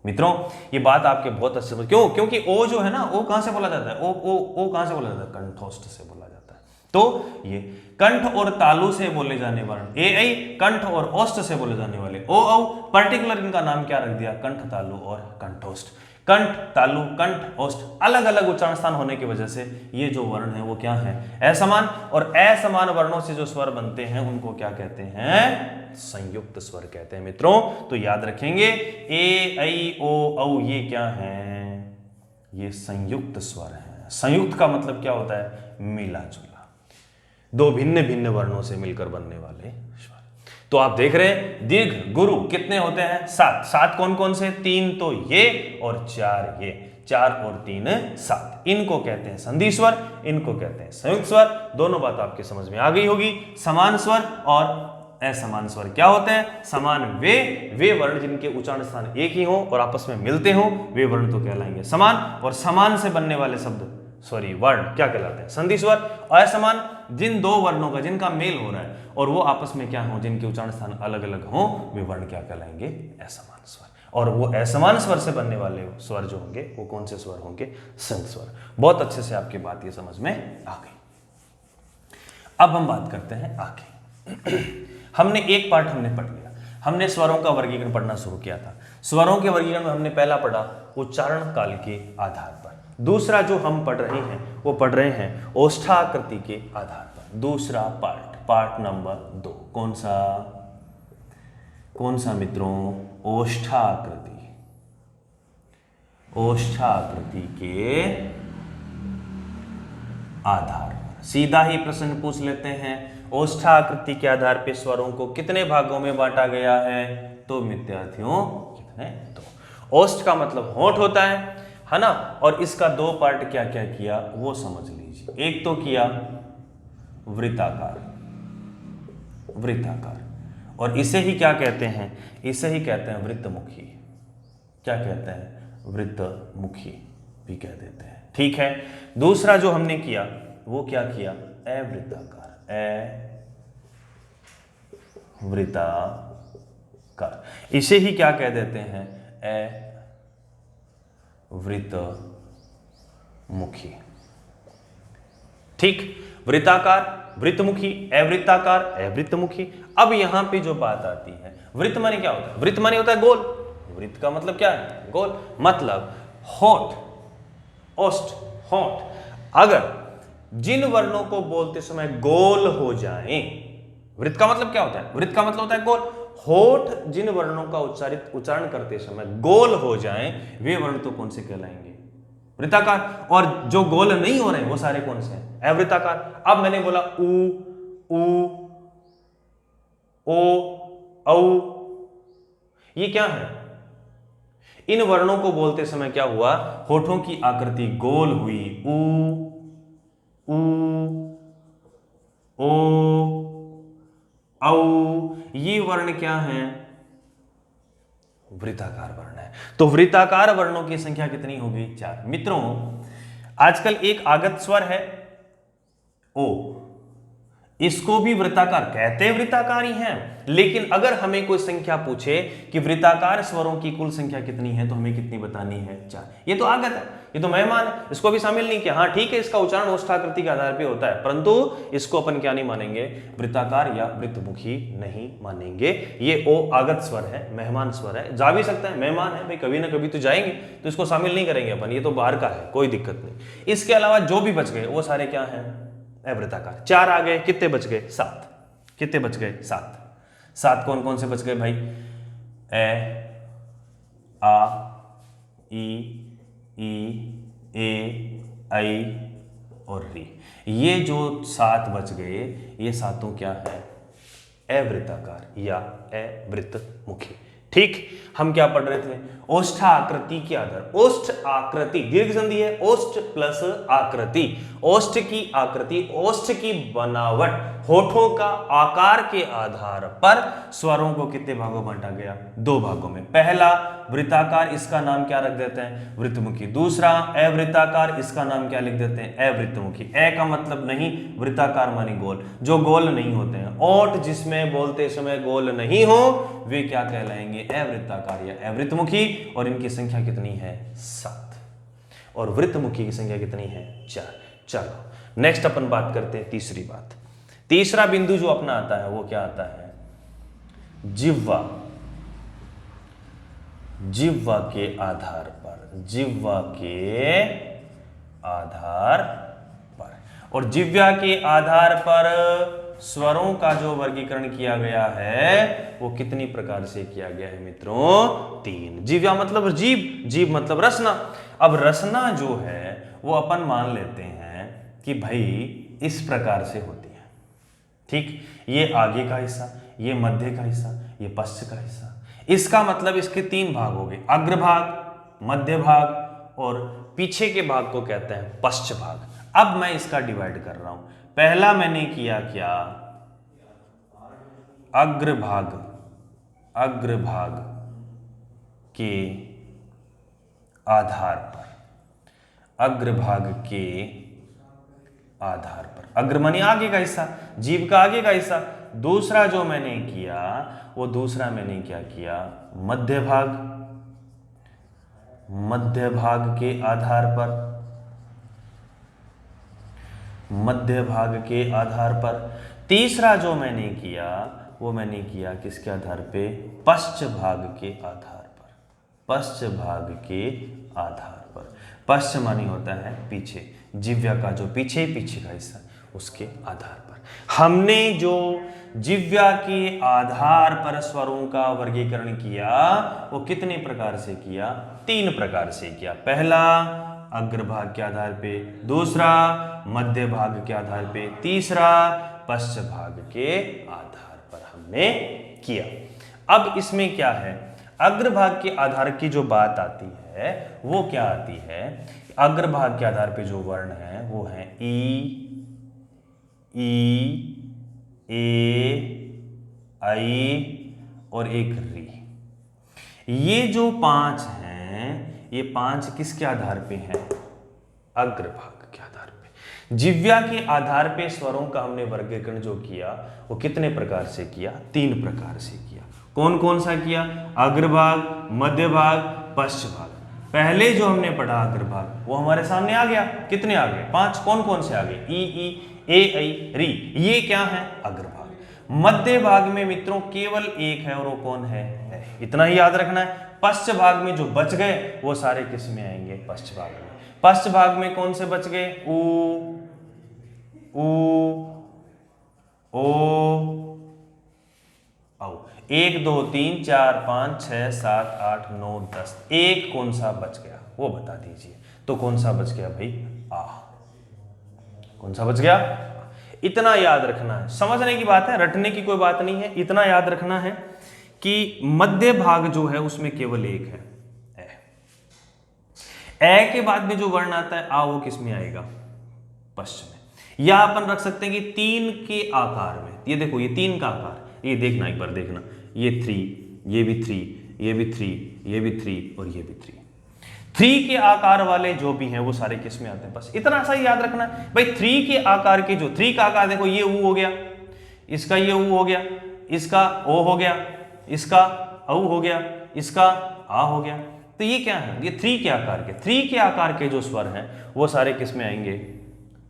मित्रों ये बात आपके बहुत अच्छे से, क्यों? क्योंकि ओ जो है ना, ओ कहां से बोला जाता है? ओ कहां से बोला जाता है? कंठोष्ठ से बोला जाता है। तो ये कंठ और तालु से बोले जाने वाले ए ऐ, कंठ और ओष्ठ से बोले जाने वाले ओ औ, पर्टिकुलर इनका नाम क्या रख दिया? कंठ तालु और कंठोष्ठ। कंठ तालु कंठ ओष्ठ अलग अलग उच्चारण स्थान होने की वजह से ये जो वर्ण है वो क्या है? असमान। और असमान वर्णों से जो स्वर बनते हैं उनको क्या कहते हैं? संयुक्त स्वर कहते हैं मित्रों। तो याद रखेंगे ए ऐ ओ औ ये क्या है? ये संयुक्त स्वर है। संयुक्त का मतलब क्या होता है? मिला जुला, दो भिन्न भिन्न वर्णों से मिलकर बनने वाले स्वर। तो आप देख रहे हैं दीर्घ गुरु कितने होते हैं? 7। 7 कौन कौन से? 3 तो ये और 4 ये। 4 और 3 7। इनको कहते हैं संधि स्वर, इनको कहते हैं संयुक्त स्वर। दोनों बात आपके समझ में आ गई होगी। समान स्वर और असमान स्वर क्या होते हैं? समान वे वर्ण जिनके उच्चारण स्थान एक ही हो और आपस में मिलते हो वे वर्ण तो कहलाएंगे समान। और समान से बनने वाले शब्द वर्ण क्या कहलाते हैं? संधि स्वर। असमान जिन दो वर्णों का जिनका मेल हो रहा है और वो आपस में क्या हो, जिनके उच्चारण स्थान अलग अलग हो, वे वर्ण क्या कहलाएंगे? असमान स्वर। और वो असमान स्वर से बनने वाले स्वर जो होंगे वो कौन से स्वर होंगे? संयुक्त स्वर। बहुत अच्छे से आपकी बात ये समझ में आ गई। अब हम बात करते हैं आगे। हमने एक पार्ट हमने पढ़ लिया, हमने स्वरों का वर्गीकरण पढ़ना शुरू किया था। स्वरों के वर्गीकरण में हमने पहला पढ़ा उच्चारण काल के आधार पर। दूसरा जो हम पढ़ रहे हैं वो पढ़ रहे हैं ओष्ठाकृति के आधार पर। दूसरा पार्ट नंबर 2 कौन सा मित्रों? ओष्ठाकृति। ओष्ठाकृति के आधार पर सीधा ही प्रश्न पूछ लेते हैं, ओष्ठाकृति के आधार पर स्वरों को कितने भागों में बांटा गया है? तो विद्यार्थियों कितने? 2। ओष्ठ का मतलब होंठ होता है ना। और इसका 2 पार्ट क्या क्या किया वो समझ लीजिए। एक तो किया वृत्ताकार, और इसे ही क्या कहते हैं? इसे ही कहते हैं वृत्तमुखी। क्या कहते हैं? वृत्तमुखी भी कह देते हैं। ठीक है। दूसरा जो हमने किया वो क्या किया? अवृत्ताकार। अवृत्ताकार, इसे ही क्या कह देते हैं? अवृत्त मुखी। ठीक, वृत्ताकार, वृत्तमुखी, अवृत्ताकार, अवृत्तमुखी। अब यहां पे जो बात आती है, वृत्त माने क्या होता है? वृत्त माने होता है गोल। वृत्त का मतलब क्या है? गोल। मतलब होठ, ओष्ठ, होठ अगर जिन वर्णों को बोलते समय गोल हो जाएं, वृत्त का मतलब क्या होता है? वृत्त का मतलब होता है गोल। होठ जिन वर्णों का उच्चारण करते समय गोल हो जाएं, वे वर्ण तो कौन से कहलाएंगे? वृत्ताकार। और जो गोल नहीं हो रहे हैं वो सारे कौन से हैं? अवृत्ताकार। अब मैंने बोला उ, ओ, औ, ये क्या है? इन वर्णों को बोलते समय क्या हुआ? होठों की आकृति गोल हुई। उ, ओ, औ, ये वर्ण क्या है? वृत्ताकार वर्ण है। तो वृत्ताकार वर्णों की संख्या कितनी होगी? 4। मित्रों, आजकल एक आगत स्वर है ओ, इसको भी वृत्ताकार कहते, वृत्ताकार ही हैं, लेकिन अगर हमें कोई संख्या पूछे कि वृत्ताकार स्वरों की कुल संख्या कितनी है, तो हमें कितनी बतानी है? 4। ये तो आगत है, ये तो मेहमान है, इसको भी शामिल नहीं किया। हाँ ठीक है, इसका उच्चारण ओष्ठाकृति के आधार पे होता है, परंतु इसको अपन क्या नहीं मानेंगे? वृत्ताकार या वृत्तमुखी नहीं मानेंगे। ये ओ आगत स्वर है, मेहमान स्वर है, जा भी सकता है, मेहमान है भाई, कभी ना कभी तो जाएंगे, तो इसको शामिल नहीं करेंगे अपन, ये तो बाहर का है, कोई दिक्कत नहीं। इसके अलावा जो भी बच गए वो सारे क्या हैं? अवृत्ताकार। 4 आ गए, कितने बच गए? 7। कितने बच गए? 7। 7 कौन कौन से बच गए भाई? ए, आ, ई, ए, ऐ और री। ये जो 7 बच गए, ये सातों क्या है? अवृत्ताकार या अवृत्तमुखी। ठीक, हम क्या पढ़ रहे थे? ओष्ठाकृति के आधार, ओष्ठ आकृति, दीर्घ संधि है, ओष्ठ प्लस आकृति, ओष्ठ की आकृति, ओष्ठ की बनावट, होठों का आकार के आधार पर स्वरों को कितने भागों में बांटा गया? 2 भागों में। पहला वृत्ताकार, इसका नाम क्या रख देते हैं? वृत्तमुखी। दूसरा अवृत्ताकार, इसका नाम क्या लिख देते हैं? अवृत्तमुखी। ए का मतलब नहीं, वृत्ताकार मानी गोल, जो गोल नहीं होते हैं, ओठ जिसमें बोलते समय गोल नहीं हो, वे क्या कहलाएंगे? अवृत्ताकार या अवृत्तमुखी। और इनकी संख्या कितनी है? 7। और वृत्तमुखी की संख्या कितनी है? 4। चलो नेक्स्ट अपन बात करते हैं तीसरी बात। तीसरा बिंदु जो अपना आता है वो क्या आता है? जिह्वा। जिह्वा के आधार पर, जिह्वा के आधार पर, और जिह्वा के आधार पर स्वरों का जो वर्गीकरण किया गया है वो कितनी प्रकार से किया गया है मित्रों? 3। जिह्वा मतलब जीभ, जीभ मतलब रसना। अब रसना जो है वो अपन मान लेते हैं कि भाई इस प्रकार से होती है। ठीक, ये आगे का हिस्सा, ये मध्य का हिस्सा, ये पश्च का हिस्सा। इसका मतलब इसके 3 भाग हो गए, अग्रभाग, मध्य भाग और पीछे के भाग को कहते हैं पश्च भाग। अब मैं इसका डिवाइड कर रहा हूं। पहला मैंने किया क्या? अग्रभाग, अग्रभाग के आधार पर, अग्रभाग के आधार पर, अग्र माने आगे का हिस्सा, जीभ का आगे का हिस्सा। दूसरा जो मैंने किया वो दूसरा मैंने क्या किया? मध्य भाग, मध्य भाग के आधार पर, मध्य भाग के आधार पर। तीसरा जो मैंने किया वो मैंने किया किसके आधार पे? पश्च भाग के आधार पर, पश्च भाग के आधार पर। पश्च मानी होता है पीछे, जिह्वा का जो पीछे पीछे का हिस्सा, उसके आधार पर हमने जो जिह्वा के आधार पर स्वरों का वर्गीकरण किया वो कितने प्रकार से किया? 3 प्रकार से किया। पहला अग्रभाग के आधार पे, दूसरा मध्य भाग के आधार पे, तीसरा पश्च भाग के आधार पर हमने किया। अब इसमें क्या है? अग्रभाग के आधार की जो बात आती है वो क्या आती है? अग्रभाग के आधार पे जो वर्ण है वो है ई, ए, ऐ और एक री। ये जो 5 हैं, ये 5 किसके आधार पे हैं? अग्रभाग के आधार पे। जिह्वा के आधार पे स्वरों का हमने वर्गीकरण जो किया वो कितने प्रकार से किया? 3 प्रकार से किया। कौन कौन सा किया? अग्रभाग, मध्य भाग, पश्च भाग। पहले जो हमने पढ़ा अग्रभाग वो हमारे सामने आ गया। कितने आ गए? 5। कौन कौन से आ गए? ई, ए, ऐ, री। ये क्या है? अग्रभाग। मध्य भाग में मित्रों केवल एक है और वो कौन है? इतना ही याद रखना है। पश्च भाग में जो बच गए वो सारे किस में आएंगे? पश्च भाग में। पश्च भाग में कौन से बच गए? ऊ, ओ, औ। 1 2 3 4 5 6 7 8 9 10। एक कौन सा बच गया वो बता दीजिए। तो कौन सा बच गया भाई? आ। कौन सा बच गया? इतना याद रखना है, समझने की बात है, रटने की कोई बात नहीं है। इतना याद रखना है कि मध्य भाग जो है उसमें केवल एक है, ए के बाद में जो वर्ण आता है आ, वो किस में आएगा? पश्च में। या अपन रख सकते हैं कि 3 के आकार में। ये देखो, ये 3 का आकार, ये देखना, एक बार देखना, ये 3, ये भी 3, ये भी 3, ये भी 3 और ये भी 3। 3 के आकार वाले जो भी हैं वो सारे किस में आते हैं? बस इतना सा याद रखना है भाई। 3 के आकार के जो 3 का आकार देखो, ये ऊ हो गया, इसका ये ऊ हो गया, इसका ओ हो गया, इसका औ हो गया, इसका आ हो गया। तो ये क्या है? ये 3 के आकार के, 3 के आकार के जो स्वर हैं वो सारे किस में आएंगे?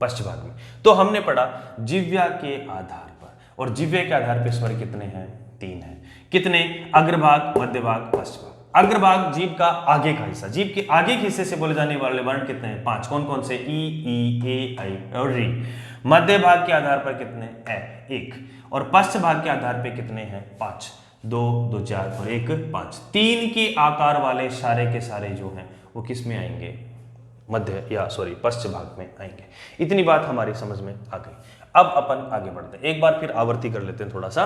पश्च भाग में। तो हमने पढ़ा जिह्वा के आधार पर, और जिह्वे के आधार पर स्वर कितने हैं? 3 हैं। कितने? अग्रभाग, मध्य भाग, पश्च भाग। अग्रभाग जीभ का आगे का हिस्सा, जीभ के आगे के हिस्से से बोले जाने वाले वर्ण कितने हैं? 5। कौन कौन से? ई, ए, ऐ और री। मध्य भाग के आधार पर कितने? ए, 1। और पश्च भाग के आधार पर कितने हैं? 5। 2 2 4 और 1 5। 3 के आकार वाले सारे के सारे जो हैं वो किस में आएंगे? मध्य या सॉरी पश्च भाग में आएंगे। इतनी बात हमारी समझ में आ गई। अब अपन आगे बढ़ते हैं, एक बार फिर आवर्ती कर लेते हैं थोड़ा सा।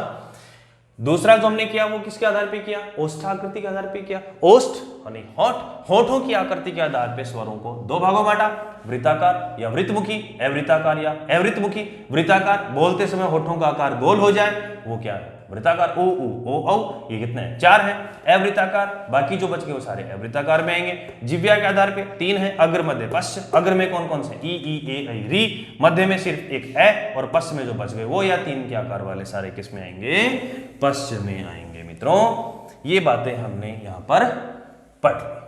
दूसरा जो हमने किया वो किसके आधार पे किया? ओष्ठाकृति के आधार पे किया। ओष्ठ यानी होठ, होठों की आकृति के आधार पे स्वरों को 2 भागों बांटा, वृत्ताकार या वृत्तमुखी, अवृत्ताकार या अवृत्तमुखी। वृत्ताकार बोलते समय होठों का आकार गोल हो जाए वो क्या है? वृत्ताकार। ओ ऊ ओ औ, ये कितने हैं? 4 हैं। अवृत्ताकार, बाकी जो बच गए वो सारे अवृत्ताकार में आएंगे। जिह्वा के आधार पे 3 है, अग्र, मध्य, पश्च। अग्र में कौन कौन से? ई, ए, ऐ, री। मध्य में सिर्फ एक ए, और पश्च में जो बच गए वो या 3 के आकार वाले सारे किस में आएंगे? पश्च में आएंगे। मित्रों ये बातें हमने यहां पर पढ़ ली।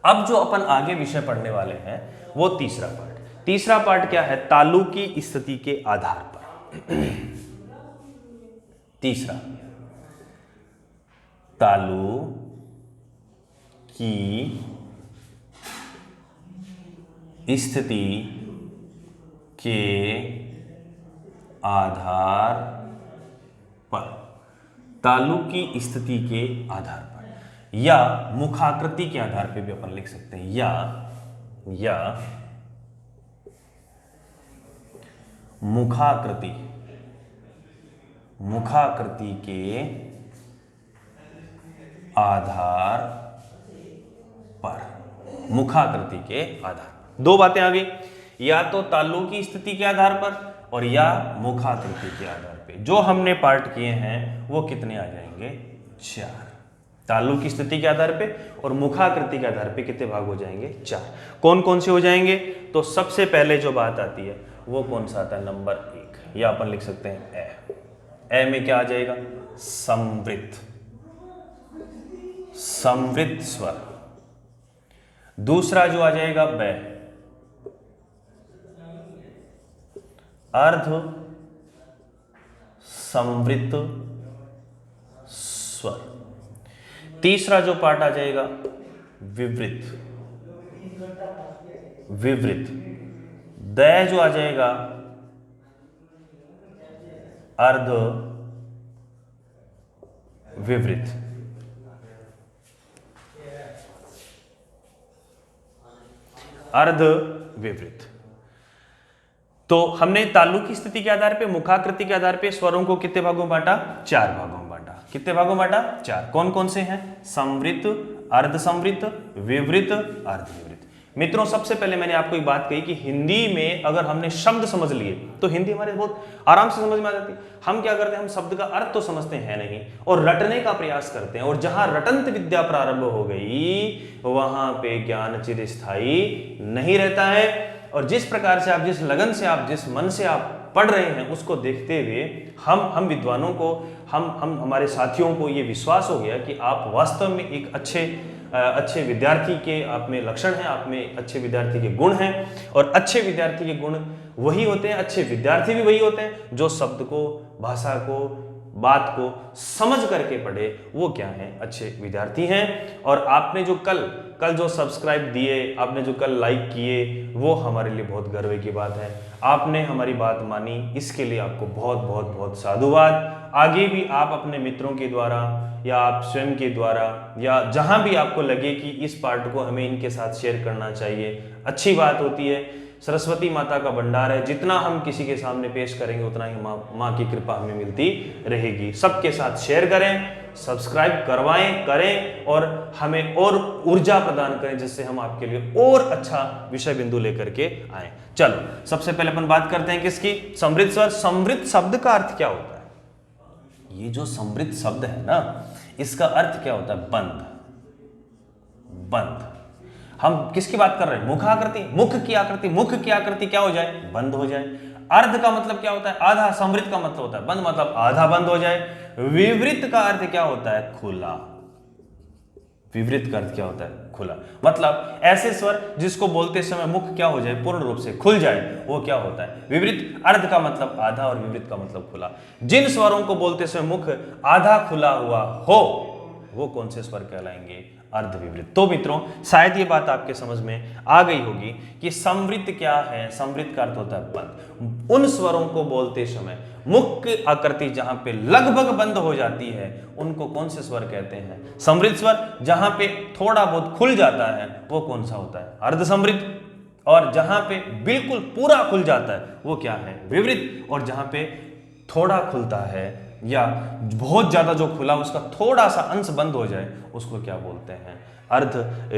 अब जो अपन आगे विषय पढ़ने वाले हैं वो तीसरा पार्ट। तीसरा पार्ट क्या है? तालु की स्थिति के आधार पर। तीसरा, तालु की स्थिति के आधार पर। तालु की स्थिति के आधार पर या मुखाकृति के आधार पर भी अपन लिख सकते हैं, या मुखाकृति, मुखाकृति के आधार पर। मुखाकृति के आधार, 2 बातें आ गई, या तो तालु की स्थिति के आधार पर और या मुखाकृति के आधार पे। जो हमने पार्ट किए हैं वो कितने आ जाएंगे? 4। तालु की स्थिति के आधार पे और मुखाकृति के आधार पे कितने भाग हो जाएंगे? 4। कौन कौन से हो जाएंगे? तो सबसे पहले जो बात आती है वो कौन सा आता है? नंबर 1, या अपन लिख सकते हैं ए। ए में क्या आ जाएगा? संवृत, संवृत स्वर। दूसरा जो आ जाएगा ब, अर्ध संवृत स्वर। तीसरा जो पार्ट आ जाएगा विवृत, विवृत। द जो आ जाएगा अर्ध विवृत। अर्ध विवृत। तो हमने तालु की स्थिति के आधार पे, मुखाकृति के आधार पे स्वरों को कितने भागों में बांटा? 4 भागों में बांटा। कितने भागों में बांटा? 4। कौन कौन से हैं? संवृत, अर्ध संवृत, विवृत, अर्ध विवृत। मित्रों सबसे पहले मैंने आपको एक बात कही कि हिंदी में अगर हमने शब्द समझ लिए तो हिंदी हमारे बहुत आराम से समझ में आ जाती है। हम क्या करते हैं? हम शब्द का अर्थ तो समझते हैं नहीं और रटने का प्रयास करते हैं, और जहां रटंत विद्या प्रारंभ हो गई वहां पे ज्ञान चिरस्थायी नहीं रहता है। और जिस प्रकार से आप, जिस लगन से आप, जिस मन से आप पढ़ रहे हैं उसको देखते हुए हम विद्वानों को, हम हमारे साथियों को ये विश्वास हो गया कि आप वास्तव में एक अच्छे अच्छे विद्यार्थी के आप में लक्षण हैं, आप में अच्छे विद्यार्थी के गुण हैं। और अच्छे विद्यार्थी के गुण वही होते हैं, अच्छे विद्यार्थी भी वही होते हैं जो शब्द को, भाषा को, बात को समझ करके पढ़े, वो क्या है, अच्छे विद्यार्थी हैं। और आपने जो कल जो सब्सक्राइब दिए, आपने जो कल लाइक किए, वो हमारे लिए बहुत गर्व की बात है। आपने हमारी बात मानी, इसके लिए आपको बहुत बहुत बहुत साधुवाद। आगे भी आप अपने मित्रों के द्वारा या आप स्वयं के द्वारा या जहां भी आपको लगे कि इस पार्ट को हमें इनके साथ शेयर करना चाहिए, अच्छी बात होती है। सरस्वती माता का भंडार है, जितना हम किसी के सामने पेश करेंगे उतना ही माँ की कृपा हमें मिलती रहेगी। सबके साथ शेयर करें, सब्सक्राइब करवाएं, करें और हमें और ऊर्जा प्रदान करें, जिससे हम आपके लिए और अच्छा विषय बिंदु लेकर के आए। चलो सबसे पहले अपन बात करते हैं किसकी, समृद्ध स्वर। समृद्ध शब्द का अर्थ क्या होता है? ये जो समृद्ध शब्द है ना, इसका अर्थ क्या होता है? बंद। बंद। हम किसकी बात कर रहे हैं? मुखाकृति, मुख की आकृति। मुख की आकृति क्या हो जाए? बंद हो जाए। अर्ध का मतलब क्या होता है? आधा। समृद्ध का मतलब होता है बंद, मतलब आधा बंद हो जाए। विवृत का अर्थ क्या होता है? खुला। विवृत का अर्थ क्या होता है? खुला। मतलब ऐसे स्वर जिसको बोलते समय मुख क्या हो जाए? पूर्ण रूप से खुल जाए, वो क्या होता है? विवृत। अर्ध का मतलब आधा और विवृत का मतलब खुला। जिन स्वरों को बोलते समय मुख आधा खुला हुआ हो, वो कौन से स्वर कहलाएंगे? अर्धविवृत। तो मित्रों, शायद ये बात आपके समझ में आ गई होगी कि समृद्ध क्या है। समृद्ध का अर्थ होता है बंद। उन स्वरों को बोलते समय मुख की आकृति जहां पे लगभग बंद हो जाती है, उनको कौन से स्वर कहते हैं? समृद्ध स्वर। जहां पे थोड़ा बहुत खुल जाता है, वो कौन सा होता है? अर्ध समृद्ध। और जहां पे बिल्कुल पूरा खुल जाता है, वो क्या है? विवृत। और जहां पे थोड़ा खुलता है या बहुत ज्यादा जो खुला उसका थोड़ा सा अंश बंद हो जाए, उसको क्या बोलते हैं? अर्ध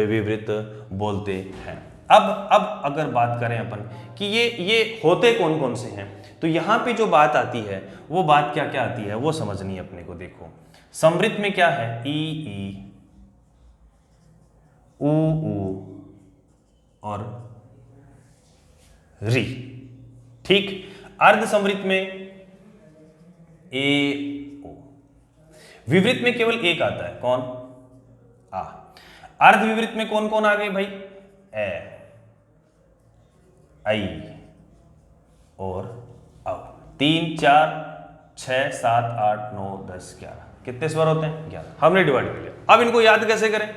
विवृत बोलते हैं। अब अगर बात करें अपन कि ये होते कौन कौन से हैं, तो यहां पे जो बात आती है वो बात क्या क्या आती है, वो समझनी है अपने को। देखो, समृद्ध में क्या है? ई ई, ऊ और री। ठीक। अर्ध समृद्ध में ए ओ। विवृत में केवल एक आता है, कौन? आ। अर्ध विवृत में कौन कौन आ गए भाई? ए, आई और औ। 3 4 6 7 8 9 10 11। कितने स्वर होते हैं? 11। हमने डिवाइड कर लिया। अब इनको याद कैसे करें?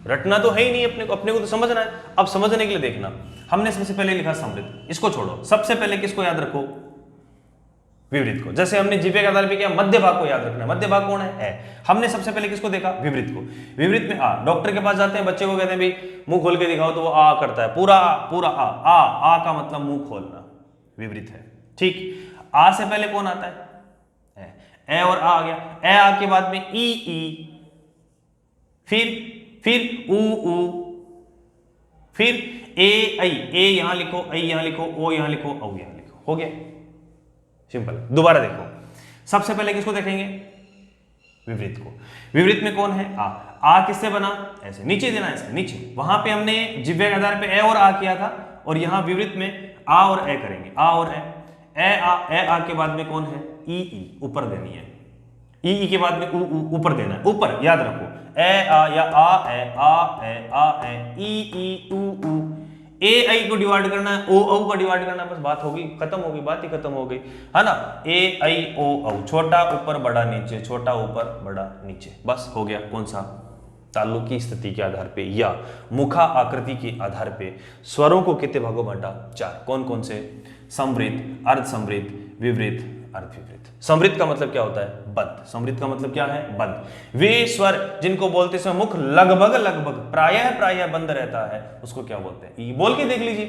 रटना तो है ही नहीं अपने को तो समझना है। अब समझने के लिए देखना, हमने सबसे पहले लिखा समृद्ध, इसको छोड़ो। सबसे पहले किसको याद रखो? विवृत को। जैसे हमने जीपे के आधार पे किया, मध्य भाग को याद रखना है। मध्य भाग कौन है? ए। हमने सबसे पहले किसको देखा? विवृत को। विवृत में आ। डॉक्टर के पास जाते हैं, बच्चे को कहते हैं भाई मुंह खोल के दिखाओ, तो वो आ करता है, पूरा पूरा आ का मतलब मुंह खोलना, विवृत है। ठीक। आ से पहले कौन आता है? ए और आ गया। ए आ के बाद में ई, फिर ऊ, फिर ए आई। ए यहां लिखो, आई यहां लिखो, ओ यहां लिखो, औ यहां लिखो। हो गया, सिंपल। दोबारा देखो, सबसे पहले किसको देखेंगे? विवृत को। विवृत में कौन है? आ किससे बना? ऐसे नीचे देना, ऐसे नीचे। वहां पे हमने जिह्वे के आधार पे ए और आ किया था, और यहां विवृत में आ और ए करेंगे। आ और ए आ के बाद में कौन है? ई ऊपर देनी है। ई के बाद में ऊपर देना है, ऊपर याद रखो। ए आ या आ ए ई ऊ। ए आई को डिवाइड करना है, ओ औ का डिवाइड करना है, बस बात होगी, खत्म होगी, बात ही खत्म हो गई, है ना? ए आई ओ औ, छोटा ऊपर बड़ा नीचे, छोटा ऊपर बड़ा नीचे, बस हो गया। कौन सा? ताल्लुक की स्थिति के आधार पे या मुखा आकृति के आधार पे स्वरों को कितने भागों में बांटा? 4। कौन कौन से? समृद्ध, अर्ध समृद्ध, विवृत, अर्धविवृत। समृद्ध का मतलब क्या होता है? बंद। समृद्ध का मतलब क्या है? बंद। वे स्वर जिनको बोलते समय मुख लगभग प्रायः बंद रहता है, उसको क्या बोलते हैं? ई। बोल के देख लीजिए,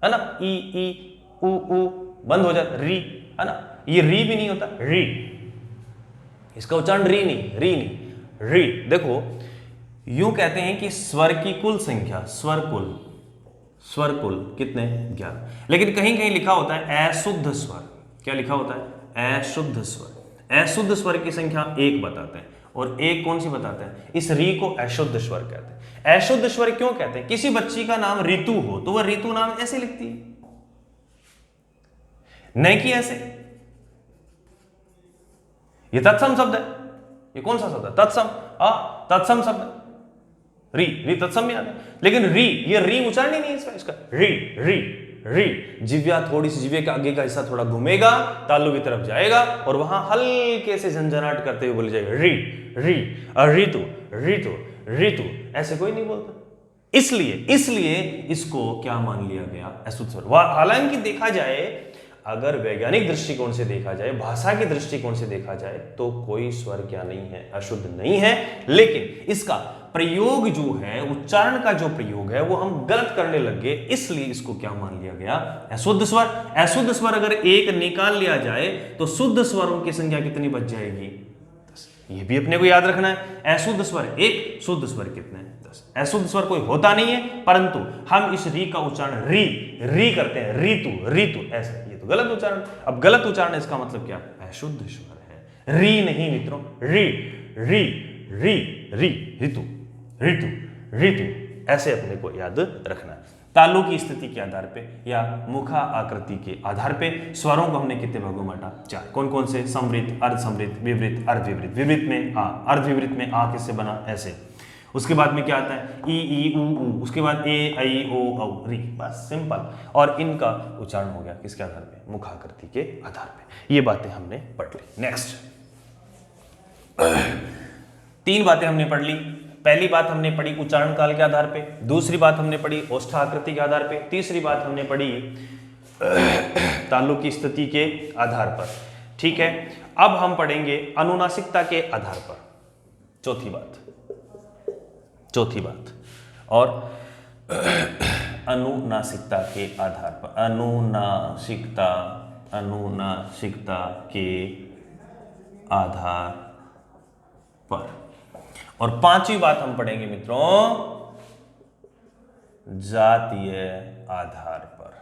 है ना? ई ऊ बंद हो जाता। री, है ना? ये री भी नहीं होता, री। इसका उच्चारण री नहीं, री। देखो, यूं कहते हैं कि स्वर की कुल संख्या, स्वर कुल कितने? 11। लेकिन कहीं कहीं लिखा होता है अशुद्ध स्वर। क्या लिखा होता है? अशुद्ध स्वर। अशुद्ध स्वर की संख्या 1 बताते हैं, और एक कौन सी बताते हैं? इस री को अशुद्ध स्वर कहते हैं। अशुद्ध स्वर क्यों कहते हैं? किसी बच्ची का नाम ऋतु हो तो वह ऋतु नाम ऐसे लिखती है, नहीं कि ऐसे। ये तत्सम शब्द है। ये कौन सा शब्द है? तत्सम। तत्सम शब्द। री, री तत्सम याद है, लेकिन री, ये री उच्चारण ही नहीं है इसका, री री री, जिव्या थोड़ी सी, जिव्या के आगे का हिस्सा थोड़ा घूमेगा, तालु की तरफ जाएगा और वहां हल्के से झंझनाट करते हुए बोली जाएगा री री, ऋतु ऋतु ऋतु, ऐसे कोई नहीं बोलता। इसलिए इसको क्या मान लिया गया, अशुद्ध स्वर। हालांकि देखा जाए, अगर वैज्ञानिक दृष्टिकोण से देखा जाए, भाषा के दृष्टिकोण से देखा जाए, तो कोई स्वर क्या नहीं है, अशुद्ध नहीं है, लेकिन इसका प्रयोग जो है, उच्चारण का जो प्रयोग है, वो हम गलत करने लग गए, इसलिए इसको क्या मान लिया गया, अशुद्ध स्वर। अशुद्ध स्वर अगर एक निकाल लिया जाए तो शुद्ध स्वरों की संख्या कितनी बच जाएगी, ये भी अपने को याद रखना है। अशुद्ध स्वर एक, शुद्ध स्वर कितने, 10। अशुद्ध स्वर कोई होता नहीं है, परंतु हम इस री का उच्चारण री री करते हैं, ऋतु ऋतु ऐसे, ये तो गलत उच्चारण। अब गलत उच्चारण, इसका मतलब क्या, अशुद्ध स्वर है, री नहीं मित्रों, री री री री, ऋतु ऋतु ऋतु, ऐसे अपने को याद रखना है। तालु की स्थिति के आधार पे या मुखा आकृति के आधार पे स्वरों को हमने कितने भागों में बांटा, 4। कौन कौन से, समृद्ध, अर्ध समृद्ध, विवृत, अर्धविवृत। विवृत में आ, अर्धविवृत में आ किससे बना, ऐसे। उसके बाद में क्या आता है, ई ऊ ऊ, उसके बाद ए ऐ ओ औ री, बस सिंपल। और इनका उच्चारण हो गया किसके आधार पे, मुखाकृति के आधार पे। ये बातें हमने पढ़ ली। नेक्स्ट 3 बातें हमने पढ़ ली। पहली बात हमने पढ़ी उच्चारण काल के आधार पे, दूसरी बात हमने पढ़ी ओष्ठाकृति के आधार पे, तीसरी बात हमने पढ़ी तालु की स्थिति के आधार पर। ठीक है, अब हम पढ़ेंगे अनुनासिकता के आधार पर, चौथी बात। और अनुनासिकता के आधार पर, अनुनासिकता के आधार पर। और 5वीं बात हम पढ़ेंगे मित्रों, जातीय आधार पर।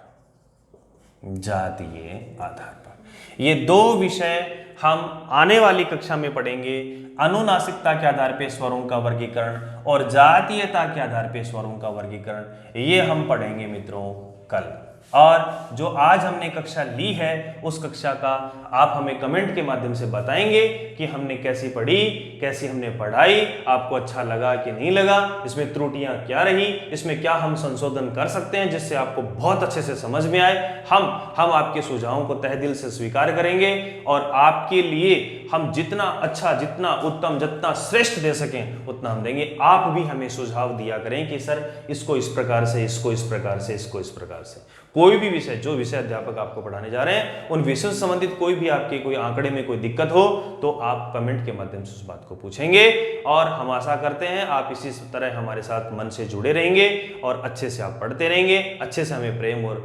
ये 2 विषय हम आने वाली कक्षा में पढ़ेंगे, अनुनासिकता के आधार पे स्वरों का वर्गीकरण और जातीयता के आधार पे स्वरों का वर्गीकरण, ये हम पढ़ेंगे मित्रों कल। और जो आज हमने कक्षा ली है, उस कक्षा का आप हमें कमेंट के माध्यम से बताएंगे कि हमने कैसी पढ़ी, कैसी हमने पढ़ाई, आपको अच्छा लगा कि नहीं लगा, इसमें त्रुटियां क्या रही, इसमें क्या हम संशोधन कर सकते हैं जिससे आपको बहुत अच्छे से समझ में आए। हम आपके सुझावों को तहे दिल से स्वीकार करेंगे और आपके लिए हम जितना अच्छा, जितना उत्तम, जितना श्रेष्ठ दे सकें उतना हम देंगे। आप भी हमें सुझाव दिया करें कि सर इसको इस प्रकार से, इसको इस प्रकार से, इसको इस प्रकार से। कोई भी विषय, जो विषय अध्यापक आपको पढ़ाने जा रहे हैं, उन विषयों से संबंधित कोई भी आपके कोई आंकड़े में कोई दिक्कत हो तो आप कमेंट के माध्यम से उस बात को पूछेंगे। और हम आशा करते हैं आप इसी तरह हमारे साथ मन से जुड़े रहेंगे और अच्छे से आप पढ़ते रहेंगे, अच्छे से हमें प्रेम और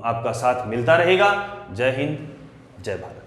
आपका साथ मिलता रहेगा। जय हिंद, जय भारत।